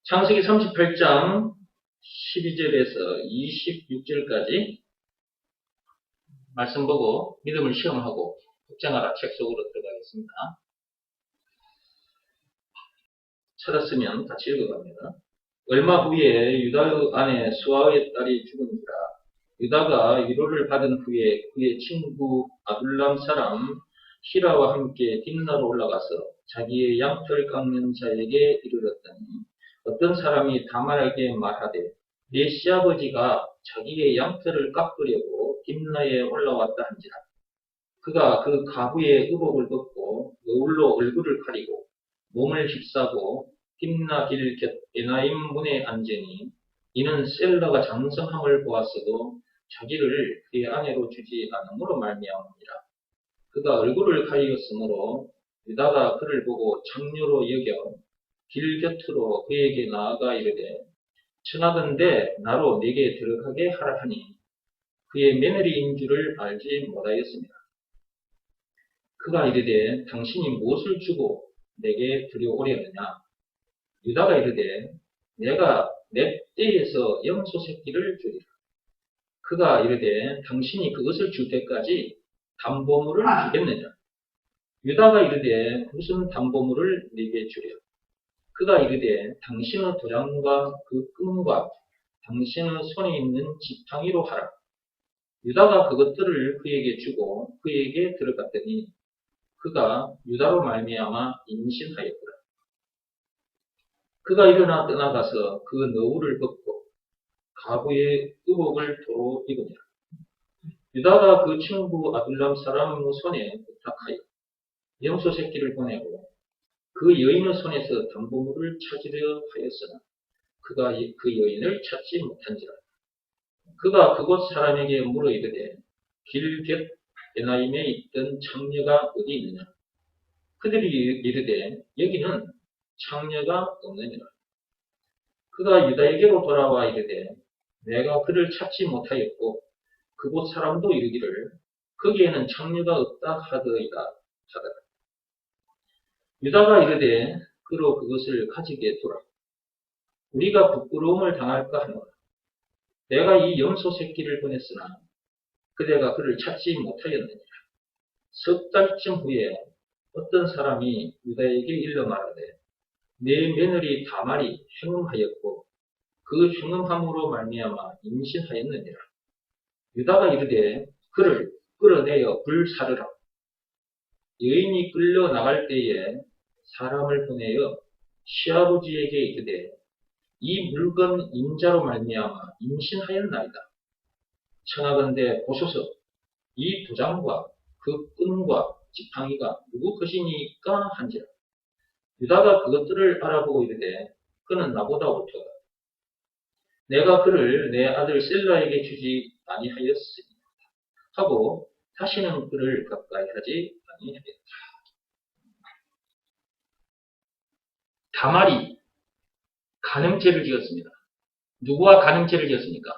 창세기 38장 12절에서 26절까지 말씀 보고 믿음을 시험하고 걱정하라 책 속으로 들어가겠습니다. 찾았으면 같이 읽어갑니다. 얼마 후에 유다의 아내 수아의 딸이 죽은지라. 유다가 위로를 받은 후에 그의 친구 아둘람 사람 히라와 함께 딥나로 올라가서 자기의 양털 깎는 자에게 이르렀더니 어떤 사람이 다말에게 말하되 내 시아버지가 자기의 양털을 깎으려고 딥나에 올라왔다 한지라. 그가 그 가부의 의복을 벗고 거울로 얼굴을 가리고 몸을 휩싸고 딥나 길 곁 에나임 문에 앉으니 이는 셀라가 장성함을 보았어도 자기를 그의 아내로 주지 않음으로 말미암으니라. 그가 얼굴을 가리었으므로 유다가 그를 보고 창녀로 여겨 길 곁으로 그에게 나아가 이르되 청하건대 나로 네게 들어가게 하라 하니 그의 며느리인 줄을 알지 못하였습니다. 그가 이르되 당신이 무엇을 주고 내게 들여오려느냐. 유다가 이르되 내가 내 떼에서 염소 새끼를 주리라. 그가 이르되 당신이 그것을 줄 때까지 담보물을 주겠느냐. 유다가 이르되 무슨 담보물을 네게 주랴. 그가 이르되 당신의 도장과 그 끈과 당신의 손에 있는 지팡이로 하라. 유다가 그것들을 그에게 주고 그에게 들어갔더니 그가 유다로 말미암아 임신하였더라. 그가 일어나 떠나가서 그 너울을 벗고 가부의 의복을 도로 입으니라. 유다가 그 친구 아둘람 사람의 손에 부탁하여 염소 새끼를 보내고 그 여인의 손에서 담보물을 찾으려 하였으나 그가 그 여인을 찾지 못한지라. 그가 그곳 사람에게 물어 이르되 길 곁 에나임에 있던 창녀가 어디 있느냐. 그들이 이르되 여기는 창녀가 없느니라. 그가 유다에게로 돌아와 이르되 내가 그를 찾지 못하였고 그곳 사람도 이르기를 거기에는 창녀가 없다 하더이다 하더라. 유다가 이르되 그로 그것을 가지게 두라. 우리가 부끄러움을 당할까 하노라. 내가 이 염소 새끼를 보냈으나 그대가 그를 찾지 못하였느니라. 석 달쯤 후에 어떤 사람이 유다에게 일러 말하되 내 며느리 다말이 행음하였고 그 행음함으로 말미암아 임신하였느니라. 유다가 이르되 그를 끌어내어 불사르라. 여인이 끌려 나갈 때에 사람을 보내어 시아버지에게 이르되 이 물건 인자로 말미암아 임신하였나이다. 청하건대 보소서 이 도장과 그 끈과 지팡이가 누구 것이니까 한지라. 유다가 그것들을 알아보고 이르되 그는 나보다 옳도다. 내가 그를 내 아들 셀라에게 주지 아니하였으니 하고 다시는 그를 가까이 하지 아니하였다. 다말이 간음죄를 지었습니다. 누구와 간음죄를 지었습니까?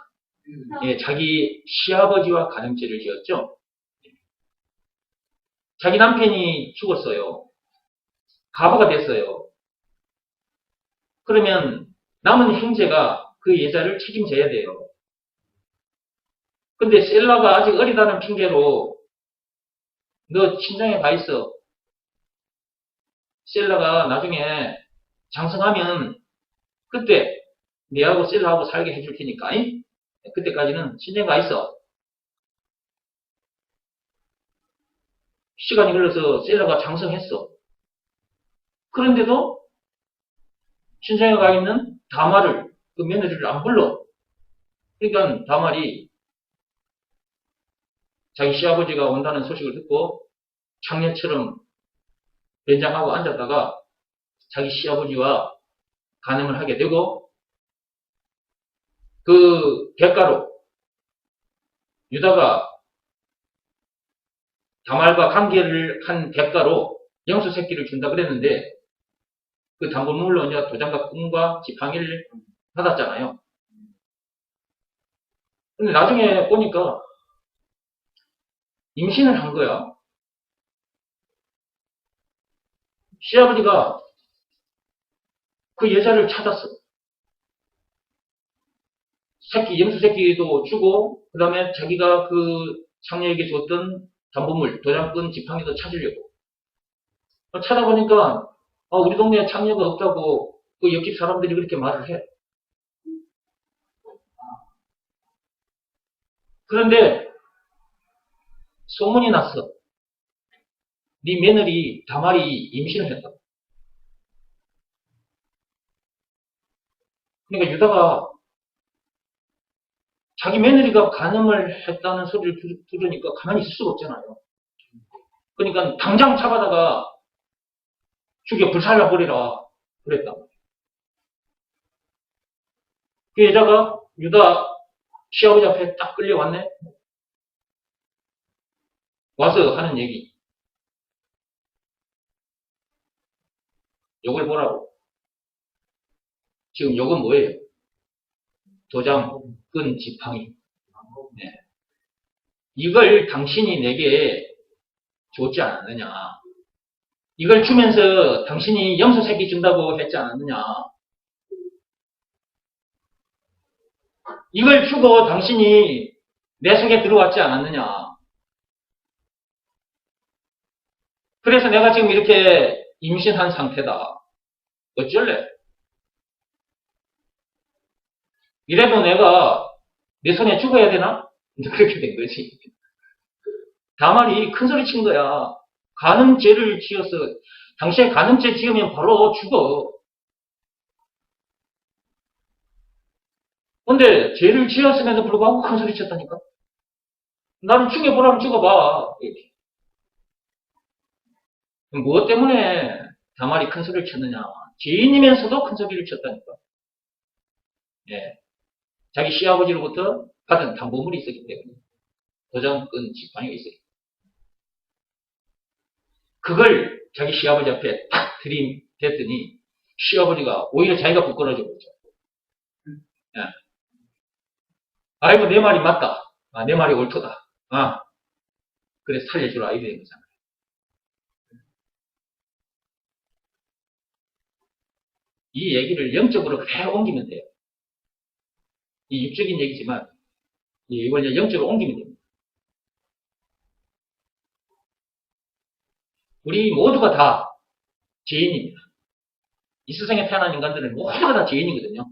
예, 자기 시아버지와 간음죄를 지었죠. 자기 남편이 죽었어요. 가부가 됐어요. 그러면 남은 형제가 그 여자를 책임져야 돼요. 근데 셀라가 아직 어리다는 핑계로 너 친정에 가 있어. 셀라가 나중에 장성하면 그때 내하고 셀라하고 살게 해줄 테니까 그때까지는 친정에 가 있어. 시간이 흘러서 셀라가 장성했어. 그런데도 친정에 가 있는 다말을 그 며느리를 안 불러. 그러니까 다말이 자기 시아버지가 온다는 소식을 듣고 창녀처럼 변장하고 앉았다가 자기 시아버지와 간음을 하게 되고 그 대가로 유다가 다말과 관계를 한 대가로 염소 새끼를 준다 그랬는데 그 담보물로 이제 도장과 끈과 지팡이를 받았잖아요. 근데 나중에 보니까 임신을 한 거야. 시아버지가 그 여자를 찾았어. 염소 새끼도 주고, 그 다음에 자기가 그 창녀에게 줬던 담보물, 도장권 지팡이도 찾으려고. 찾아보니까, 우리 동네에 창녀가 없다고 그 옆집 사람들이 그렇게 말을 해. 그런데 소문이 났어. 네 며느리 다말이 임신을 했다고. 그러니까 유다가 자기 며느리가 간음을 했다는 소리를 들으니까 가만히 있을 수가 없잖아요. 그러니까 당장 잡아다가 죽여 불살라버리라 그랬다. 그 여자가 유다 시아버지 앞에 딱 끌려왔네. 와서 하는 얘기. 요걸 보라고. 지금 요건 뭐예요? 도장, 끈, 지팡이. 네. 이걸 당신이 내게 줬지 않았느냐. 이걸 주면서 당신이 염소 새끼 준다고 했지 않았느냐. 이걸 주고 당신이 내 속에 들어왔지 않았느냐. 그래서 내가 지금 이렇게 임신한 상태다. 어쩔래? 이래도 내가 내 손에 죽어야 되나? 그렇게 된 거지. 다말이 큰 소리 친 거야. 간음죄를 지어서, 당시에 간음죄 지으면 바로 죽어. 근데 죄를 지었음에도 불구하고 큰 소리 쳤다니까? 나를 죽여보라면 죽어봐. 이렇게. 무엇 때문에 다말이 큰 소리를 쳤느냐? 죄인이면서도 큰 소리를 쳤다니까. 예. 자기 시아버지로부터 받은 담보물이 있었기 때문에. 도장끈 지팡이가 있었기 때문에. 그걸 자기 시아버지 앞에 탁 들이댔더니 시아버지가 오히려 자기가 부끄러져 버렸죠. 예. 아이고 내 말이 맞다. 내 말이 옳도다. 그래서 살려주라 이래 된 거잖아요. 이 얘기를 영적으로 그대로 옮기면 돼요. 이 육적인 얘기지만 이걸 영적으로 옮기면 됩니다. 우리 모두가 다 죄인입니다. 이 세상에 태어난 인간들은 모두가 다 죄인이거든요.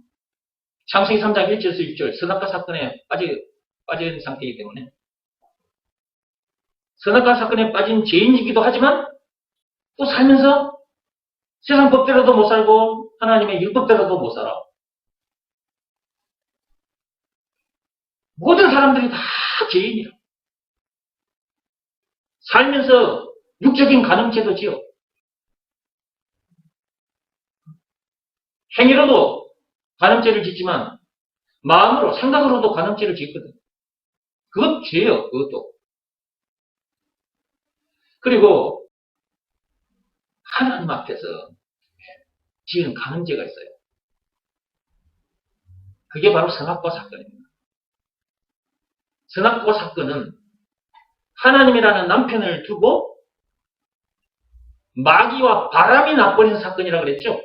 창세기 3장 1절에서 6절 선악과 사건에 빠진 상태이기 때문에 선악과 사건에 빠진 죄인이기도 하지만 또 살면서 세상 법대로도 못 살고 하나님의 율법대로도 못 살아. 모든 사람들이 다 죄인이야. 살면서 육적인 간음죄도 지어. 행위로도 간음죄를 짓지만 마음으로 생각으로도 간음죄를 짓거든. 그것 죄예요. 그것도. 그리고 하나님 앞에서 지은 간음죄가 있어요. 그게 바로 선악과 사건입니다. 선악과 사건은 하나님이라는 남편을 두고 마귀와 바람이 나버린 사건이라고 그랬죠.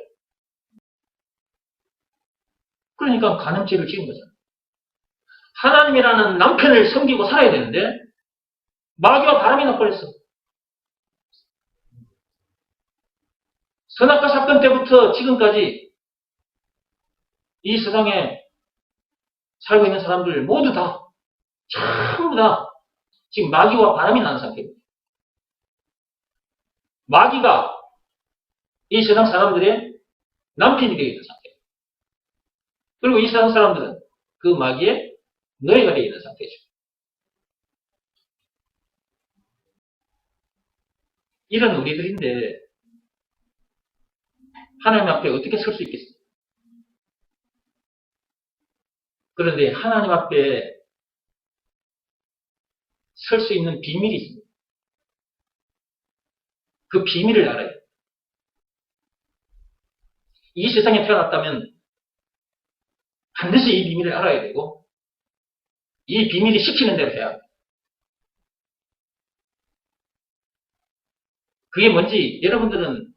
그러니까 간음죄를 지은 거잖아요. 하나님이라는 남편을 섬기고 살아야 되는데 마귀와 바람이 나버렸어. 선악과 사건 때부터 지금까지 이 세상에 살고 있는 사람들 모두 다 전부 다 지금 마귀와 바람이 나는 상태입니다. 마귀가 이 세상 사람들의 남편이 되어 있는 상태. 그리고 이 세상 사람들은 그 마귀의 노예가 되어 있는 상태죠. 이런 우리들인데 하나님 앞에 어떻게 설 수 있겠습니까? 그런데 하나님 앞에 설 수 있는 비밀이 있습니다. 그 비밀을 알아요. 이 세상에 태어났다면 반드시 이 비밀을 알아야 되고 이 비밀이 시키는 대로 해야 합니다. 그게 뭔지 여러분들은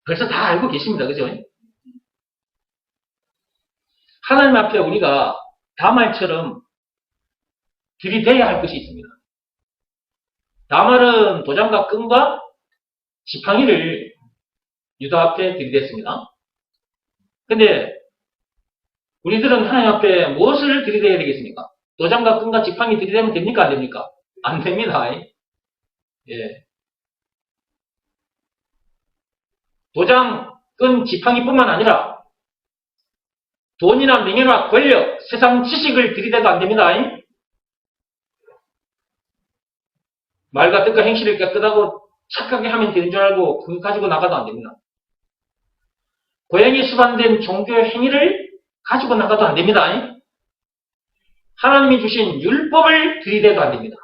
벌써 다 알고 계십니다. 그죠? 하나님 앞에 우리가 다말처럼 들이대야 할 것이 있습니다. 다말은 도장과 끈과 지팡이를 유다 앞에 들이댔습니다. 근데 우리들은 하나님 앞에 무엇을 들이대야 되겠습니까? 도장과 끈과 지팡이 들이대면 됩니까? 안 됩니까? 안 됩니다. 예. 도장, 끈, 지팡이뿐만 아니라 돈이나 명예나 권력, 세상 지식을 들이대도 안 됩니다. 말과 뜻과 행실을 깨끗하고 착하게 하면 되는 줄 알고 그거 가지고 나가도 안 됩니다. 고양이 수반된 종교 행위를 가지고 나가도 안 됩니다. 하나님이 주신 율법을 들이대도 안 됩니다.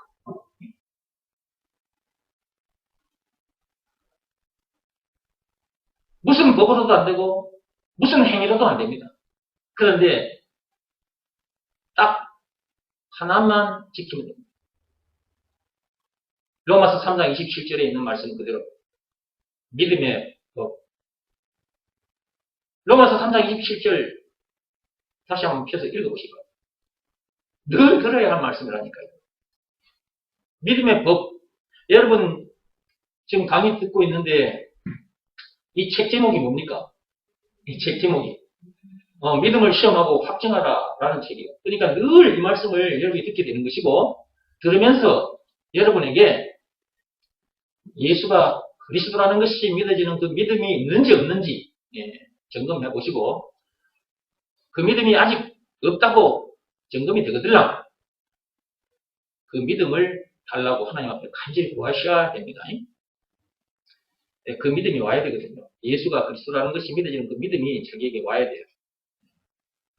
무슨 법으로도 안 되고 무슨 행위로도 안 됩니다. 그런데 딱 하나만 지키면 됩니다. 로마서 3장 27절에 있는 말씀 그대로 믿음의 법. 로마서 3장 27절 다시 한번 펴서 읽어보시고 늘 들어야 할 말씀이라니까요. 믿음의 법. 여러분 지금 강의 듣고 있는데 이 책 제목이 뭡니까? 이 책 제목이 믿음을 시험하고 확증하라라는 책이에요. 그러니까 늘 이 말씀을 여러분이 듣게 되는 것이고 들으면서 여러분에게 예수가 그리스도라는 것이 믿어지는 그 믿음이 있는지 없는지 점검해 보시고 그 믿음이 아직 없다고 점검이 되거든요. 그 믿음을 달라고 하나님 앞에 간절히 구하셔야 됩니다. 그 믿음이 와야 되거든요. 예수가 그리스도라는 것이 믿어지는 그 믿음이 자기에게 와야 돼요.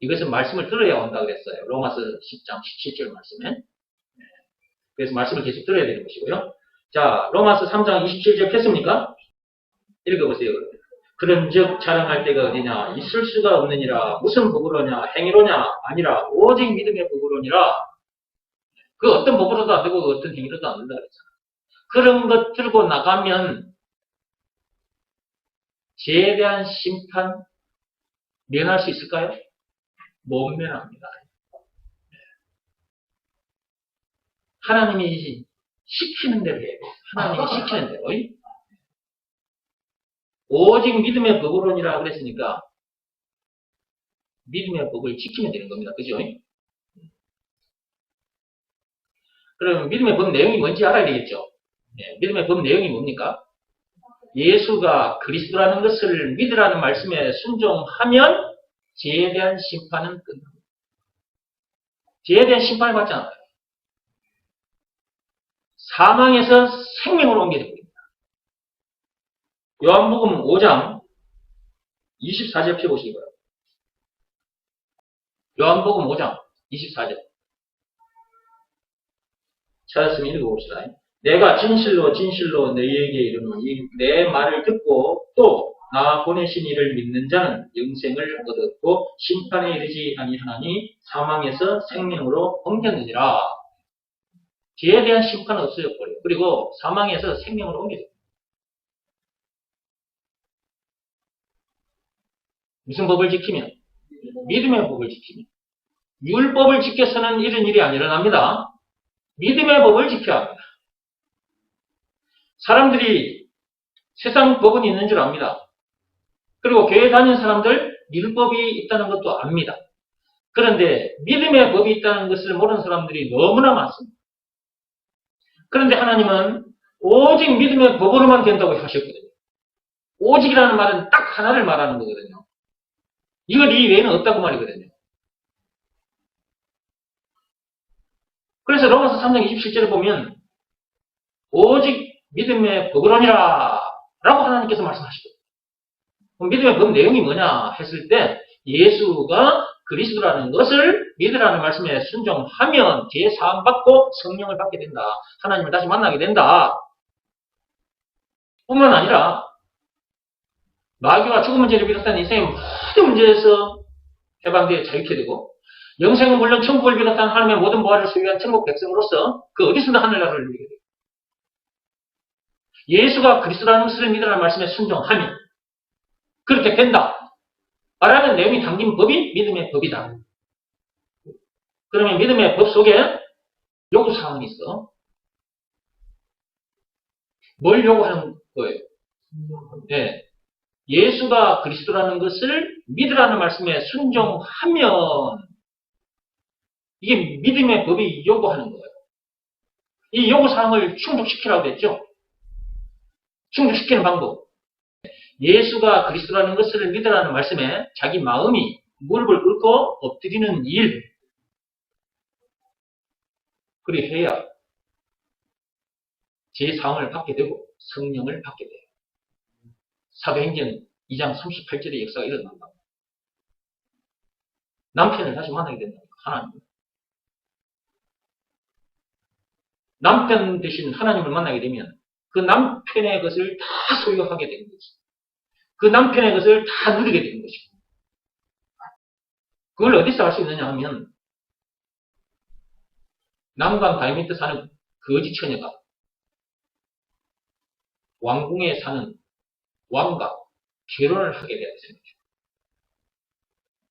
이것은 말씀을 들어야 온다 그랬어요. 로마서 10장 17절 말씀에. 그래서 말씀을 계속 들어야 되는 것이고요. 자, 로마서 3장 27절 폈습니까? 읽어보세요. 그런즉 자랑할 때가 어디냐? 있을 수가 없느니라. 무슨 법으로냐? 행위로냐? 아니라 오직 믿음의 법으로니라. 그 어떤 법으로도 안 되고 어떤 행위로도 안 된다 그랬잖아. 그런 것 들고 나가면 죄에 대한 심판 면할 수 있을까요? 못 면합니다. 하나님이 시키는 대로 해야 돼요. 하나님이 시키는 대로. 오직 믿음의 법으로니라 그랬으니까 믿음의 법을 지키면 되는 겁니다. 그죠? 그럼 믿음의 법 내용이 뭔지 알아야 되겠죠? 믿음의 법 내용이 뭡니까? 예수가 그리스도라는 것을 믿으라는 말씀에 순종하면 죄에 대한 심판은 끝납니다. 죄에 대한 심판을 받지 않아요. 사망에서 생명으로 옮겨집니다. 요한복음 5장 24절 펴보시기 바랍니다. 요한복음 5장 24절. 찾았으면 읽어봅시다. 내가 진실로 진실로 너희에게 이르노니 내 말을 듣고 또 나 보내신 이를 믿는 자는 영생을 얻었고 심판에 이르지 아니하나니 사망에서 생명으로 옮겼느니라. 죄에 대한 심판은 없어졌고요. 그리고 사망에서 생명으로 옮겨졌습니다. 무슨 법을 지키면? 믿음의 법을 지키면. 율법을 지켜서는 이런 일이 안 일어납니다. 믿음의 법을 지켜야 합니다. 사람들이 세상 법은 있는 줄 압니다. 그리고 교회 다니는 사람들 율법이 있다는 것도 압니다. 그런데 믿음의 법이 있다는 것을 모르는 사람들이 너무나 많습니다. 그런데 하나님은 오직 믿음의 법으로만 된다고 하셨거든요. 오직이라는 말은 딱 하나를 말하는 거거든요. 이것 이외에는 없다고 말이거든요. 그래서 로마서 3장 27절에 보면 오직 믿음의 법으로니라 라고 하나님께서 말씀하시거든요. 그럼 믿음의 법 내용이 뭐냐 했을 때 예수가 그리스도라는 것을 믿으라는 말씀에 순종하면 죄 사함 받고 성령을 받게 된다. 하나님을 다시 만나게 된다. 뿐만 아니라 마귀와 죽은 문제를 비롯한 인생의 모든 문제에서 해방되어 자유케 되고 영생은 물론 천국을 비롯한 하나님의 모든 보화를 소유한 천국 백성으로서 그 어디서나 하늘나라를 누리게 됩니다. 예수가 그리스도라는 것을 믿으라는 말씀에 순종하면 그렇게 된다. 라는 내용이 담긴 법이 믿음의 법이다. 그러면 믿음의 법 속에 요구사항이 있어. 뭘 요구하는 거예요? 네. 예수가 그리스도라는 것을 믿으라는 말씀에 순종하면 이게 믿음의 법이 요구하는 거예요. 이 요구사항을 충족시키라고 했죠. 충족시키는 방법. 예수가 그리스도라는 것을 믿으라는 말씀에 자기 마음이 무릎을 꿇고 엎드리는 일. 그리 해야 제4을 받게 되고 성령을 받게 돼요. 사도행전 2장 38절의 역사가 일어난다. 남편을 다시 만나게 된다. 하나님. 남편 대신 하나님을 만나게 되면 그 남편의 것을 다 소유하게 되는 거지. 그 남편의 것을 다 누리게 되는 것이고. 그걸 어디서 할 수 있느냐 하면 남방 다이미트 사는 거지 처녀가 왕궁에 사는 왕과 결혼을 하게 되는 생각이죠.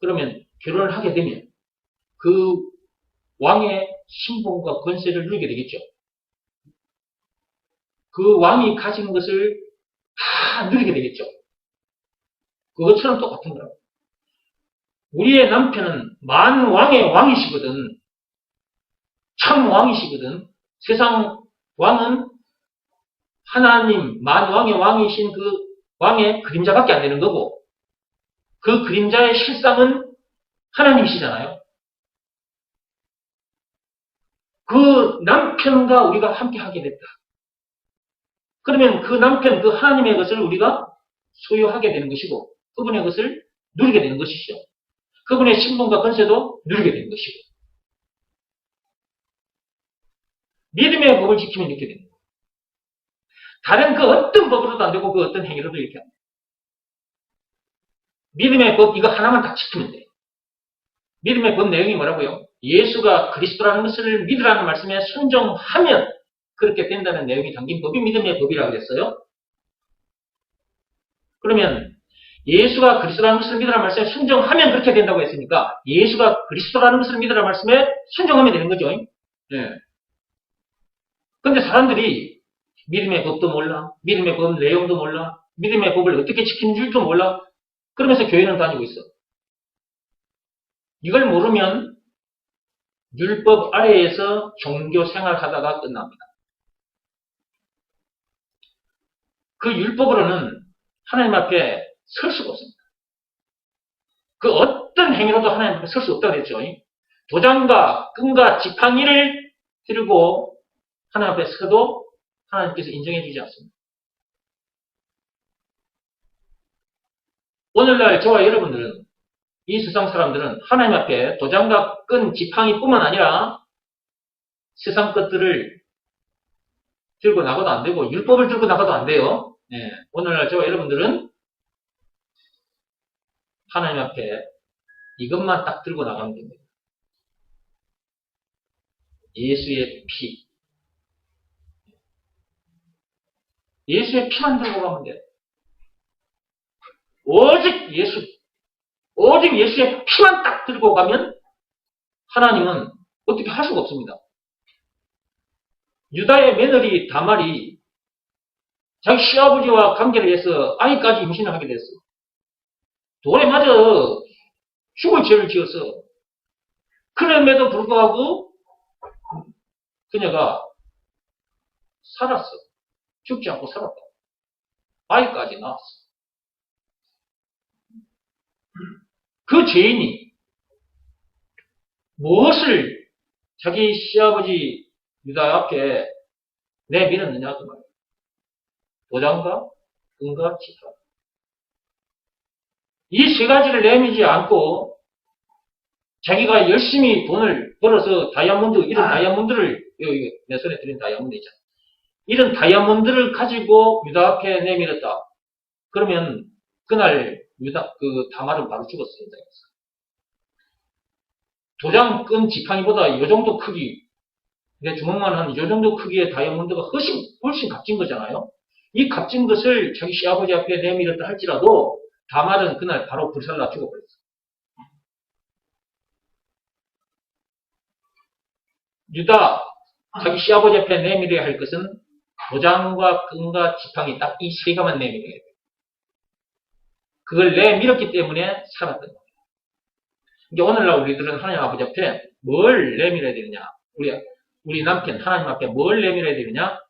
그러면 결혼을 하게 되면 그 왕의 신분과 권세를 누리게 되겠죠. 그 왕이 가진 것을 다 누리게 되겠죠. 그것처럼 똑같은 거라고. 우리의 남편은 만 왕의 왕이시거든. 참 왕이시거든. 세상 왕은 하나님, 만 왕의 왕이신 그 왕의 그림자밖에 안 되는 거고, 그 그림자의 실상은 하나님이시잖아요. 그 남편과 우리가 함께 하게 됐다. 그러면 그 남편, 그 하나님의 것을 우리가 소유하게 되는 것이고, 그분의 것을 누리게 되는 것이죠. 그분의 신분과 권세도 누리게 되는 것이고. 믿음의 법을 지키면 이렇게 됩니다. 다른 그 어떤 법으로도 안 되고 그 어떤 행위로도 이렇게 안 돼요. 믿음의 법 이거 하나만 딱 지키면 돼요. 믿음의 법 내용이 뭐라고요? 예수가 그리스도라는 것을 믿으라는 말씀에 순종하면 그렇게 된다는 내용이 담긴 법이 믿음의 법이라고 했어요. 그러면 예수가 그리스도라는 것을 믿으라는 말씀에 순종하면 그렇게 된다고 했으니까 예수가 그리스도라는 것을 믿으라는 말씀에 순종하면 되는 거죠. 네. 근데 사람들이 믿음의 법도 몰라, 믿음의 법 내용도 몰라, 믿음의 법을 어떻게 지키는 줄도 몰라. 그러면서 교회는 다니고 있어. 이걸 모르면 율법 아래에서 종교 생활하다가 끝납니다. 그 율법으로는 하나님 앞에 설 수가 없습니다. 그 어떤 행위로도 하나님 앞에 설 수 없다고 했죠. 도장과 끈과 지팡이를 들고 하나님 앞에 서도 하나님께서 인정해 주지 않습니다. 오늘날 저와 여러분들은 이 세상 사람들은 하나님 앞에 도장과 끈, 지팡이뿐만 아니라 세상 것들을 들고 나가도 안 되고 율법을 들고 나가도 안 돼요. 네. 오늘날 저와 여러분들은 하나님 앞에 이것만 딱 들고 나가면 됩니다. 예수의 피. 예수의 피만 들고 가면 돼요. 오직 예수의 피만 딱 들고 가면 하나님은 어떻게 할 수가 없습니다. 유다의 며느리 다말이 자기 시아버지와 관계를 해서 아이까지 임신을 하게 됐어. 돌에 맞아 죽을 죄를 지었어. 그럼에도 불구하고 그녀가 살았어. 죽지 않고 살았다. 아이까지 낳았어. 그 죄인이 무엇을 자기 시아버지 유다 앞에 내밀었느냐 그 말이에요. 도장과 끈과 지팡이. 이 세 가지를 내밀지 않고 자기가 열심히 돈을 벌어서 다이아몬드, 이런 다이아몬드를 여기 내 손에 들린 다이아몬드 있잖아. 이런 다이아몬드를 가지고 유다 앞에 내밀었다. 그러면 그날 유다 그 다말은 바로 죽었습니다. 도장 끈 지팡이보다 이 정도 크기, 내 주먹만 한 이 정도 크기의 다이아몬드가 훨씬 값진 거잖아요. 이 값진 것을 자기 시아버지 앞에 내밀었다 할지라도 다말은 그날 바로 불살라 죽어버렸어. 유다, 자기 시아버지 앞에 내밀어야 할 것은 도장과 끈과 지팡이 딱 이 세 가만 내밀어야 돼. 그걸 내밀었기 때문에 살았던 거예요. 이제 오늘날 우리들은 하나님 아버지 앞에 뭘 내밀어야 되느냐? 우리 남편 하나님 앞에 뭘 내밀어야 되느냐?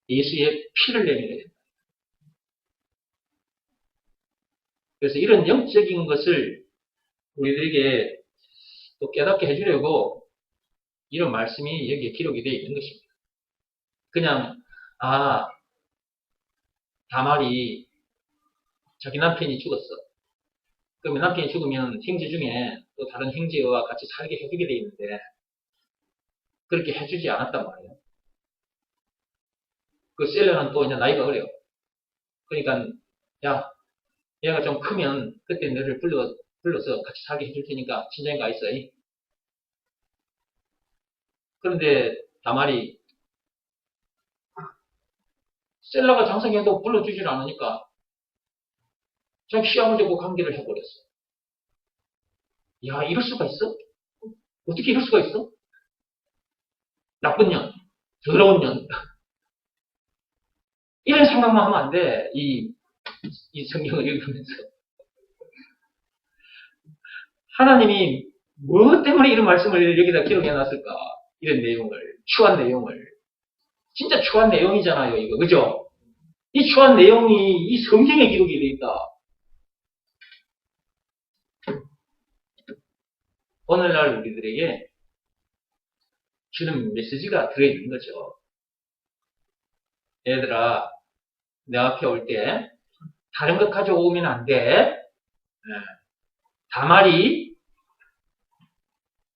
예수의 피를 내밀어야 된다. 그래서 이런 영적인 것을 우리들에게 또 깨닫게 해주려고 이런 말씀이 여기에 기록이 되어 있는 것입니다. 그냥 다말이 자기 남편이 죽었어. 그러면 남편이 죽으면 형제 중에 또 다른 형제와 같이 살게 해주게 되어 있는데 그렇게 해주지 않았단 말이에요. 그 셀러는 또 이제 나이가 어려요. 그러니까 야, 얘가 좀 크면 그때 너를 불러서 같이 살게 해줄 테니까 친정에 가 있어. 그런데 다말이 셀러가 장성해도 불러주질 않으니까 좀 시아버지하고 관계를 해버렸어. 야, 이럴 수가 있어? 어떻게 이럴 수가 있어? 나쁜 년, 더러운 년. 이런 생각만 하면 안 돼. 이 성경을 읽으면서. 하나님이 뭐 때문에 이런 말씀을 여기다 기록해 놨을까? 이런 내용을, 추한 내용을. 진짜 추한 내용이잖아요, 이거. 그죠? 이 추한 내용이 이 성경에 기록이 되어 있다. 오늘날 우리들에게 주는 메시지가 들어있는 거죠. 얘들아, 내 앞에 올 때 다른 것 가져오면 안 돼. 다말이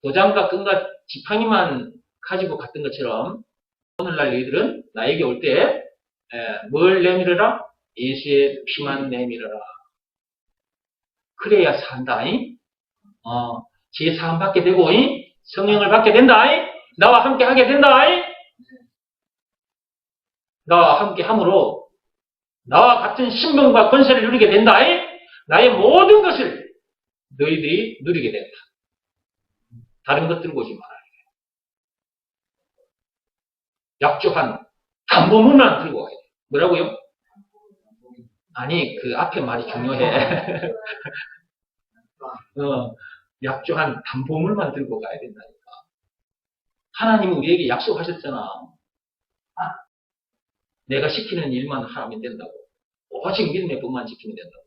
도장과 끈과 지팡이만 가지고 갔던 것처럼 오늘날 너희들은 나에게 올 때 뭘 내밀어라? 예수의 피만 내밀어라. 그래야 산다. 지혜 사함 받게 되고 성령을 받게 된다. 나와 함께 하게 된다. 나와 함께 함으로 나와 같은 신분과 권세를 누리게 된다. 나의 모든 것을 너희들이 누리게 된다. 다른 것 들고 오지 마라. 약조한 담보물만 들고 와야 돼. 뭐라고요? 아니, 그 앞에 말이 중요해. 약조한 담보물만 들고 가야 된다니까. 하나님은 우리에게 약속하셨잖아. 내가 시키는 일만 하면 된다고. 오직 믿음의 법만 지키면 된다고.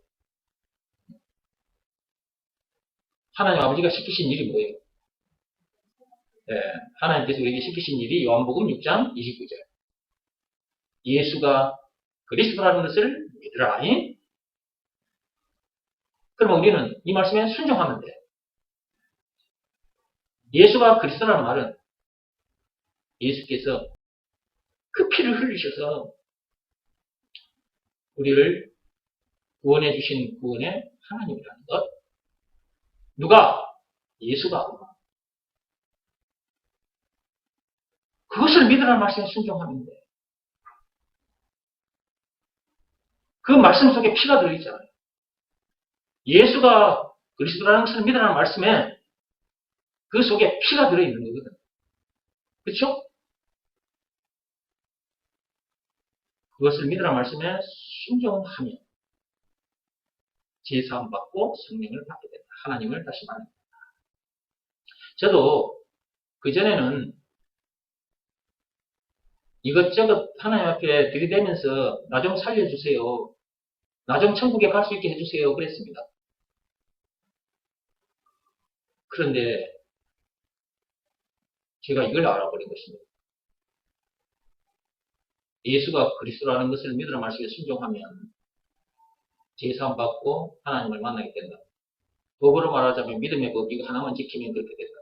하나님 아버지가 시키신 일이 뭐예요? 하나님께서 우리에게 시키신 일이 요한복음 6장 29절. 예수가 그리스도라는 것을 믿으라. 그러면 우리는 이 말씀에 순종하면 돼. 예수가 그리스도라는 말은 예수께서 그 피를 흘리셔서 우리를 구원해 주신 구원의 하나님이라는 것. 누가? 예수가. 그것을 믿으라는 말씀에 순종하면 돼. 그 말씀 속에 피가 들어있잖아요. 예수가 그리스도라는 것을 믿으라는 말씀에 그 속에 피가 들어있는 거거든. 그렇죠? 그것을 믿으라는 말씀에 순종하면 제사함 받고 성령을 받게 된다. 하나님을 다시 만납니다. 저도 그전에는 이것저것 하나님 앞에 들이대면서 나 좀 살려주세요. 나 좀 천국에 갈 수 있게 해주세요. 그랬습니다. 그런데 제가 이걸 알아버린 것입니다. 예수가 그리스도라는 것을 믿으라는 말씀에 순종하면 제사함 받고 하나님을 만나게 된다. 법으로 말하자면 믿음의 법 이거 하나만 지키면 그렇게 된다.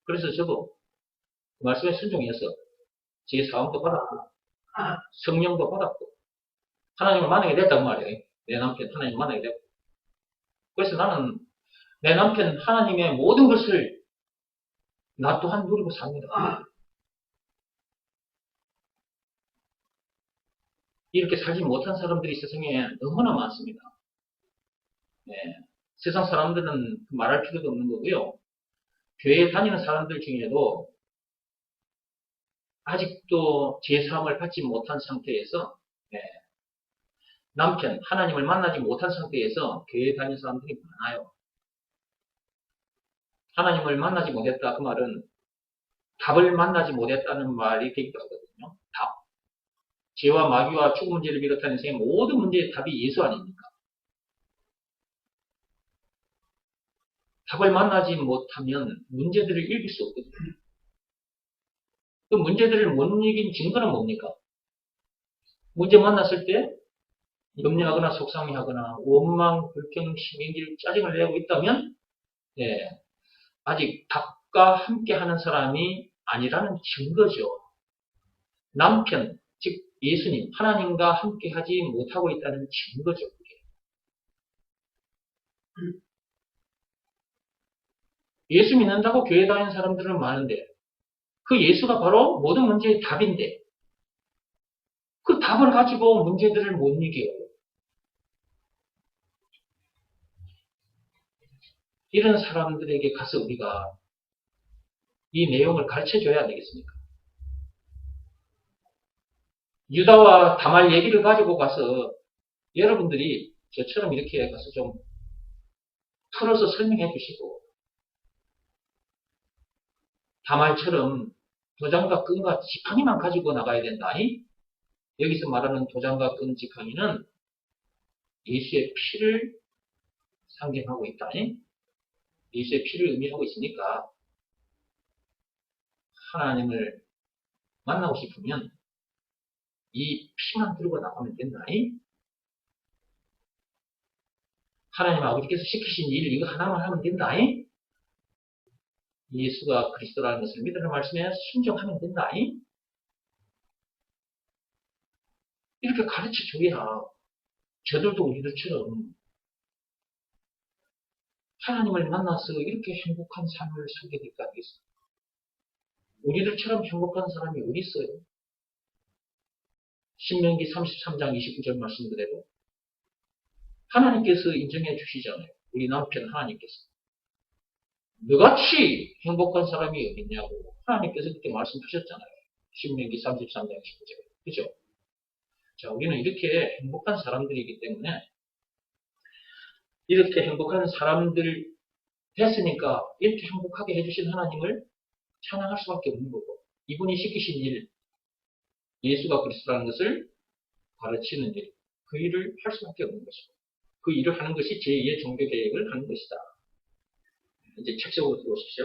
그래서 저도 그 말씀에 순종해서 제사함도 받았고 성령도 받았고 하나님을 만나게 됐단 말이에요. 내 남편 하나님을 만나게 됐고 그래서 나는 내 남편 하나님의 모든 것을 나 또한 누리고 삽니다. 이렇게 살지 못한 사람들이 세상에 너무나 많습니다. 네. 세상 사람들은 말할 필요도 없는 거고요. 교회에 다니는 사람들 중에도 아직도 제3을 받지 못한 상태에서 남편, 하나님을 만나지 못한 상태에서 교회에 다니는 사람들이 많아요. 하나님을 만나지 못했다. 그 말은 답을 만나지 못했다는 말이 되기도 하거든요. 답. 죄와 마귀와 죽음 문제를 비롯한 인생의 모든 문제의 답이 예수 아닙니까? 답을 만나지 못하면 문제들을 이길 수 없거든요. 그 문제들을 못 이긴 증거는 뭡니까? 문제 만났을 때 염려하거나 속상해하거나 원망, 불평, 신경질, 짜증을 내고 있다면 아직 답과 함께하는 사람이 아니라는 증거죠. 남편, 즉 예수님, 하나님과 함께하지 못하고 있다는 증거죠. 예수 믿는다고 교회 다니는 사람들은 많은데 그 예수가 바로 모든 문제의 답인데 그 답을 가지고 문제들을 못 이겨요. 이런 사람들에게 가서 우리가 이 내용을 가르쳐줘야 되겠습니까? 유다와 다말 얘기를 가지고 가서 여러분들이 저처럼 이렇게 가서 좀 풀어서 설명해 주시고 다말처럼 도장과 끈과 지팡이만 가지고 나가야 된다. 여기서 말하는 도장과 끈 지팡이는 예수의 피를 상징하고 있다. 예수의 피를 의미하고 있으니까 하나님을 만나고 싶으면 이 피만 들고 나가면 된다. 하나님 아버지께서 시키신 일 이거 하나만 하면 된다. 예수가 그리스도라는 것을 믿으라는 말씀에 순종하면 된다. 이렇게 가르쳐줘야 저들도 우리들처럼 하나님을 만나서 이렇게 행복한 삶을 살게 될 거 아니겠습니까? 우리들처럼 행복한 사람이 어디 있어요? 신명기 33장 29절 말씀 그대로 하나님께서 인정해 주시잖아요. 우리 남편 하나님께서. 너같이 행복한 사람이 어디 있냐고 하나님께서 그렇게 말씀하셨잖아요. 신명기 33장 29절. 그죠? 자, 우리는 이렇게 행복한 사람들이기 때문에 이렇게 행복한 사람들 됐으니까 이렇게 행복하게 해주신 하나님을 찬양할 수밖에 없는 거고 이분이 시키신 일, 예수가 그리스도라는 것을 가르치는 일, 그 일을 할 수밖에 없는 것이고 그 일을 하는 것이 제2의 종교 계획을 하는 것이다. 이제 책 속으로 들어오십시오.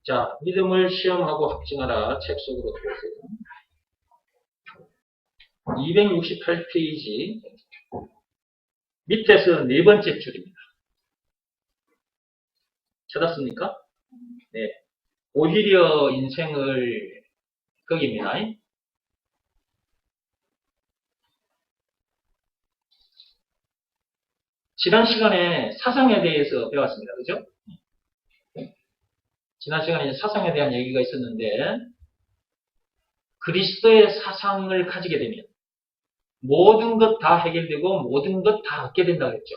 자, 믿음을 시험하고 확증하라. 책 속으로 들어오세요. 268페이지 밑에서 네 번째 줄입니다. 찾았습니까? 네. 오히려 인생을 거기입니다. 지난 시간에 사상에 대해서 배웠습니다. 그죠? 지난 시간에 사상에 대한 얘기가 있었는데 그리스도의 사상을 가지게 되면 모든 것 다 해결되고 모든 것 다 얻게 된다고 했죠.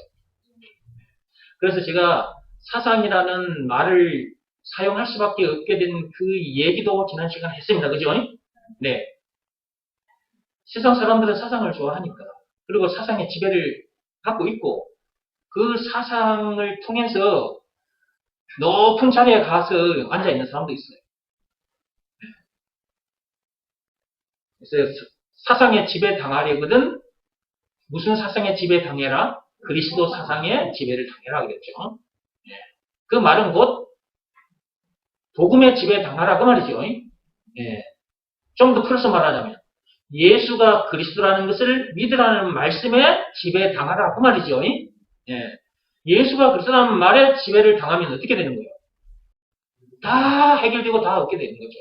그래서 제가 사상이라는 말을 사용할 수밖에 없게 된 그 얘기도 지난 시간에 했습니다. 그죠? 네. 세상 사람들은 사상을 좋아하니까 그리고 사상의 지배를 갖고 있고 그 사상을 통해서 높은 자리에 가서 앉아있는 사람도 있어요. 그래서 사상의 지배 당하려거든 무슨 사상의 지배 당해라? 그리스도 사상의 지배를 당해라 그랬죠. 그 말은 곧 복음의 지배 당하라 그 말이죠. 좀 더 풀어서 말하자면 예수가 그리스도라는 것을 믿으라는 말씀에 지배 당하라 그 말이죠. 예수가 그리스도라는 말에 지배를 당하면 어떻게 되는 거예요? 다 해결되고 다 얻게 되는 거죠.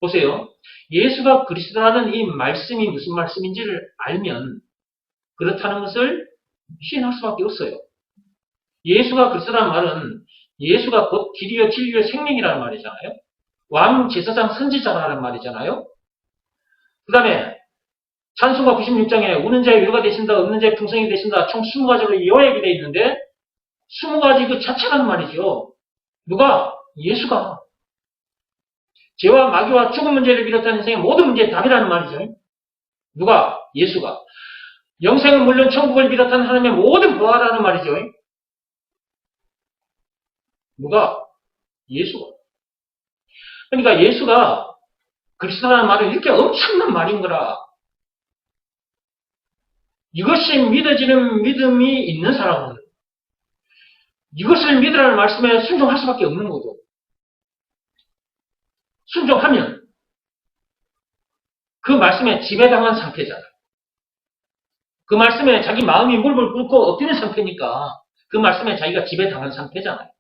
보세요. 예수가 그리스도라는 이 말씀이 무슨 말씀인지를 알면 그렇다는 것을 시인할 수밖에 없어요. 예수가 그리스도라는 말은 예수가 곧 길이요 진리요 생명이라는 말이잖아요. 왕 제사장 선지자라는 말이잖아요. 그 다음에 산수가 96장에 우는 자의 위로가 되신다, 없는 자의 풍성이 되신다, 총 20가지로 요약이 되어 있는데 20가지 그 자체라는 말이죠. 누가? 예수가. 죄와 마귀와 죽은 문제를 비롯한 인생의 모든 문제의 답이라는 말이죠. 누가? 예수가. 영생은 물론 천국을 비롯한 하나님의 모든 보화라는 말이죠. 누가? 예수가. 그러니까 예수가 그리스도라는 말은 이렇게 엄청난 말인 거라. 이것이 믿어지는 믿음이 있는 사람은 이것을 믿으라는 말씀에 순종할 수밖에 없는 거죠. 순종하면 그 말씀에 지배당한 상태잖아요. 그 말씀에 자기 마음이 물불 끓고 엎드린 상태니까 그 말씀에 자기가 지배당한 상태잖아요.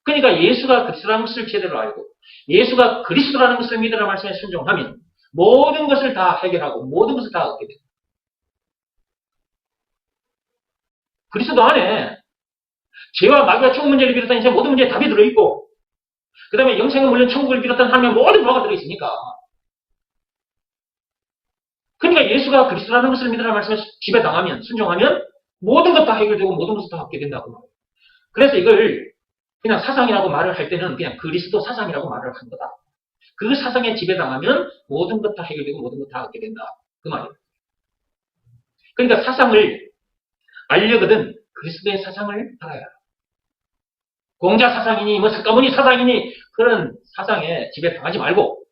그러니까 예수가 그리스도라는 것을 제대로 알고 예수가 그리스도라는 것을 믿으라는 말씀에 순종하면 모든 것을 다 해결하고 모든 것을 다 얻게 됩니다. 그리스도 안에 죄와 마귀와 죽은 문제를 비롯한 인생의 모든 문제에 답이 들어있고 그 다음에 영생은 물론 천국을 비롯한 하나님의 모든 보화가 들어있으니까 그러니까 예수가 그리스도라는 것을 믿으라는 말씀에 지배당하면 순종하면 모든 것 다 해결되고 모든 것을 다 얻게 된다고 말해요. 그래서 이걸 그냥 사상이라고 말을 할 때는 그냥 그리스도 사상이라고 말을 한 거다. 그 사상에 지배당하면 모든 것 다 해결되고 모든 것 다 얻게 된다. 그 말이에요. 그러니까 사상을 알려거든 그리스도의 사상을 알아야 해요. 공자 사상이니 뭐 석가모니 사상이니 그런 사상에 지배당하지 말고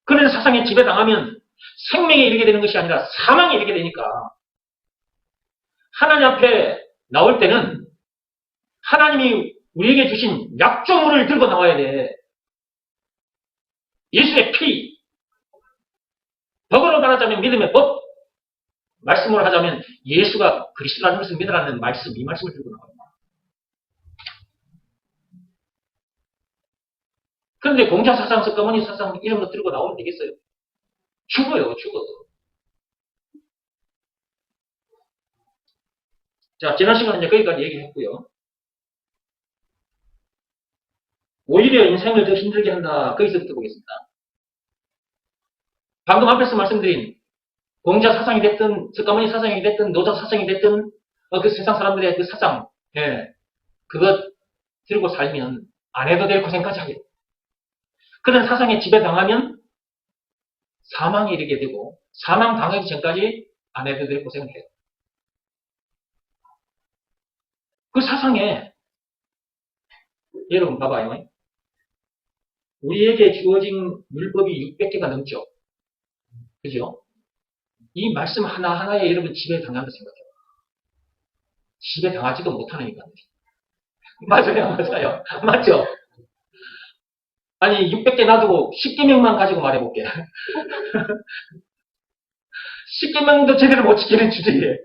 그런 사상에 지배당하면 생명에 이르게 되는 것이 아니라 사망에 이르게 되니까 하나님 앞에 나올 때는 하나님이 우리에게 주신 약조물을 들고 나와야 돼. 예수의 피, 법으로 말하자면 믿음의 법, 말씀으로 하자면 예수가 그리스도라는 것을 믿으라는 말씀, 이 말씀을 들고 나와요. 그런데 공자 사상, 석가모니 사상 이런 거 들고 나오면 되겠어요? 죽어요, 죽어. 자, 지난 시간에 이제 거기까지 얘기했고요. 오히려 인생을 더 힘들게 한다. 거기서부터 보겠습니다. 방금 앞에서 말씀드린 공자 사상이 됐든, 석가모니 사상이 됐든, 노자 사상이 됐든, 그 세상 사람들의 그 사상, 그것 들고 살면 안 해도 될 고생까지 하게 돼요. 그런 사상에 지배당하면 사망에 이르게 되고, 사망 당하기 전까지 안 해도 될 고생을 해요. 그 사상에, 여러분 봐봐요. 우리에게 주어진 율법이 600개가 넘죠. 그죠? 이 말씀 하나하나에 여러분 지배당한다 생각해요. 지배당하지도 못하는 인간들이. 맞아요, 맞아요. 맞죠? 아니, 600개 놔두고 10개명만 가지고 말해볼게. 10개명도 제대로 못 지키는 주제에.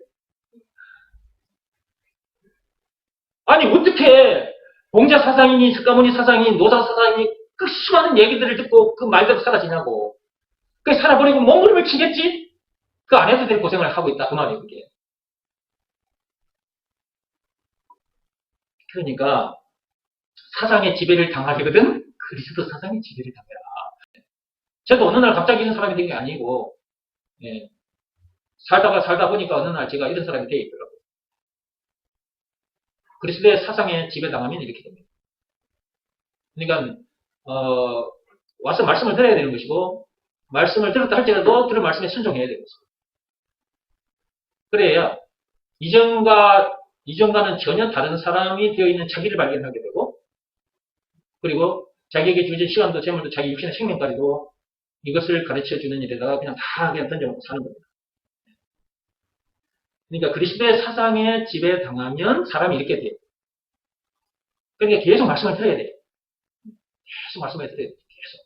아니, 어떻게 공자 사상이니, 석가모니 사상이니, 노자 사상이니, 그 수많은 얘기들을 듣고 그 말대로 살아지냐고. 그 살아버리고 몸부림을 치겠지? 그 안 해도 될 고생을 하고 있다. 그 말이에요, 그게. 그러니까 사상의 지배를 당하거든 그리스도 사상의 지배를 당해라. 저도 어느 날 갑자기 이런 사람이 된 게 아니고 살다 보니까 어느 날 제가 이런 사람이 되어 있더라고요. 그리스도의 사상에 지배당하면 이렇게 됩니다. 그러니까 와서 말씀을 들어야 되는 것이고 말씀을 들었다 할지라도 들은 말씀에 순종해야 되는 것입니다. 그래야 이전과는 전혀 다른 사람이 되어 있는 자기를 발견하게 되고 그리고 자기에게 주어진 시간도 재물도 자기 육신의 생명까지도 이것을 가르쳐주는 일에다가 그냥 다 그냥 던져놓고 사는 겁니다. 그러니까 그리스도의 사상에 지배당하면 사람이 이렇게 돼요. 그러니까 계속 말씀을 들어야 돼요. 계속 말씀을 들어야 돼요. 계속.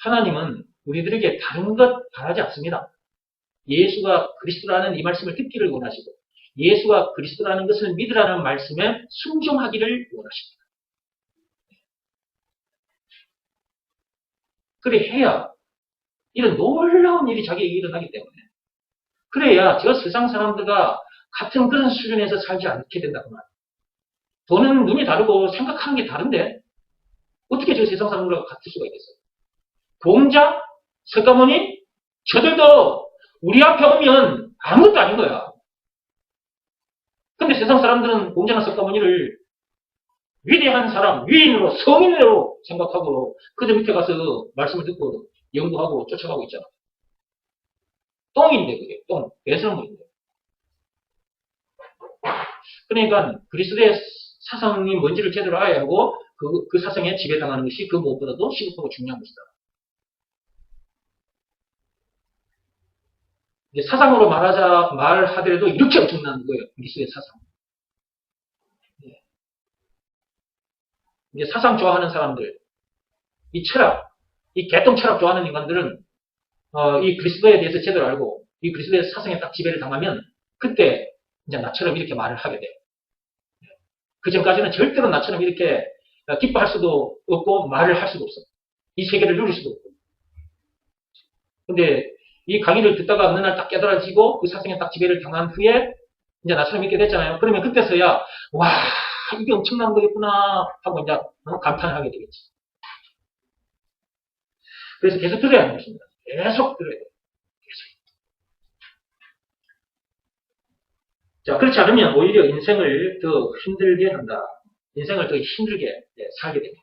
하나님은 우리들에게 다른 것 바라지 않습니다. 예수가 그리스도라는 이 말씀을 듣기를 원하시고 예수가 그리스도라는 것을 믿으라는 말씀에 순종하기를 원하십니다. 그래 해야 이런 놀라운 일이 자기에게 일어나기 때문에 그래야 저 세상 사람들과 같은 그런 수준에서 살지 않게 된다고 말이에요. 돈은 눈이 다르고 생각하는 게 다른데 어떻게 저 세상 사람들과 같을 수가 있겠어요? 공자, 석가모니, 저들도 우리 앞에 오면 아무것도 아닌 거야. 근데 세상 사람들은 공자나 석가모니를 위대한 사람, 위인으로, 성인으로 생각하고 그들 밑에 가서 말씀을 듣고 연구하고 쫓아가고 있잖아. 똥인데 그게 똥, 배설물인데. 그러니까 그리스도의 사상이 뭔지를 제대로 알아야 하고 그 사상에 지배당하는 것이 그 무엇보다도 시급하고 중요한 것이다. 이제 사상으로 말하더라도 이렇게 엄청난 거예요. 그리스도의 사상. 이제 사상 좋아하는 사람들, 이 철학, 이 개똥 철학 좋아하는 인간들은 이 그리스도에 대해서 제대로 알고 이 그리스도의 사상에 딱 지배를 당하면 그때 이제 나처럼 이렇게 말을 하게 돼요. 그 전까지는 절대로 나처럼 이렇게 기뻐할 수도 없고 말을 할 수도 없어. 이 세계를 누릴 수도 없고. 근데 이 강의를 듣다가 어느 날 딱 깨달아지고 그 사상에 딱 지배를 당한 후에 이제 나처럼 이렇게 됐잖아요. 그러면 그때서야 와 이게 엄청난 거였구나 하고 이제 감탄을 하게 되겠지. 그래서 계속 들어야 하는 것입니다. 계속 들어야 돼요. 자, 그렇지 않으면 오히려 인생을 더 힘들게 한다. 인생을 더 힘들게 살게 됩니다.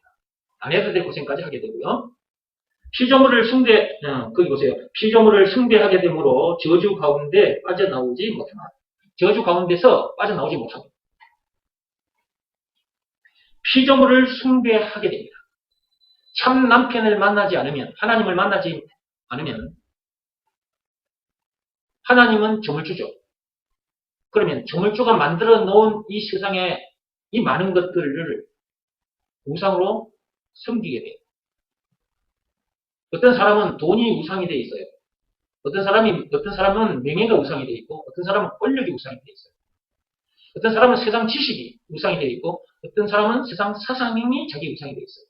안 해도 될 고생까지 하게 되고요. 거기 보세요. 피조물을 숭배하게 되므로 저주 가운데 빠져나오지 못한다. 저주 가운데서 빠져나오지 못합니다. 피조물을 숭배하게 됩니다. 참 남편을 만나지 않으면, 하나님을 만나지 않으면, 하나님은 저물주죠. 그러면 저물주가 만들어 놓은 이 세상에 이 많은 것들을 우상으로 섬기게 돼요. 어떤 사람은 돈이 우상이 되어 있어요. 어떤 사람은 명예가 우상이 되어 있고, 어떤 사람은 권력이 우상이 되어 있어요. 어떤 사람은 세상 지식이 우상이 되어 있고, 어떤 사람은 세상 사상이 자기 우상이 되어 있어요.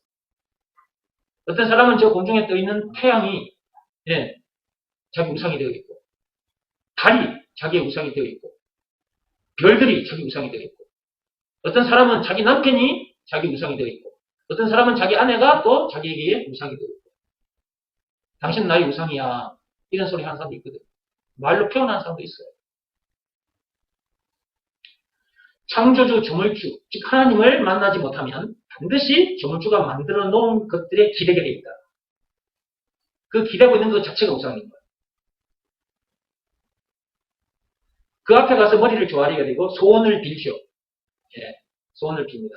어떤 사람은 저 공중에 떠 있는 태양이 자기 우상이 되어 있고, 달이 자기의 우상이 되어 있고, 별들이 자기 우상이 되어 있고, 어떤 사람은 자기 남편이 자기 우상이 되어 있고, 어떤 사람은 자기 아내가 또 자기에게 우상이 되어 있고, 당신 나의 우상이야. 이런 소리 하는 사람도 있거든. 말로 표현하는 사람도 있어요. 창조주 조물주, 즉 하나님을 만나지 못하면 반드시 조물주가 만들어 놓은 것들에 기대게 되어 있다. 그 기대고 있는 것 자체가 우상인 거예요. 그 앞에 가서 머리를 조아리게 되고 소원을 빌죠. 예, 소원을 빕니다.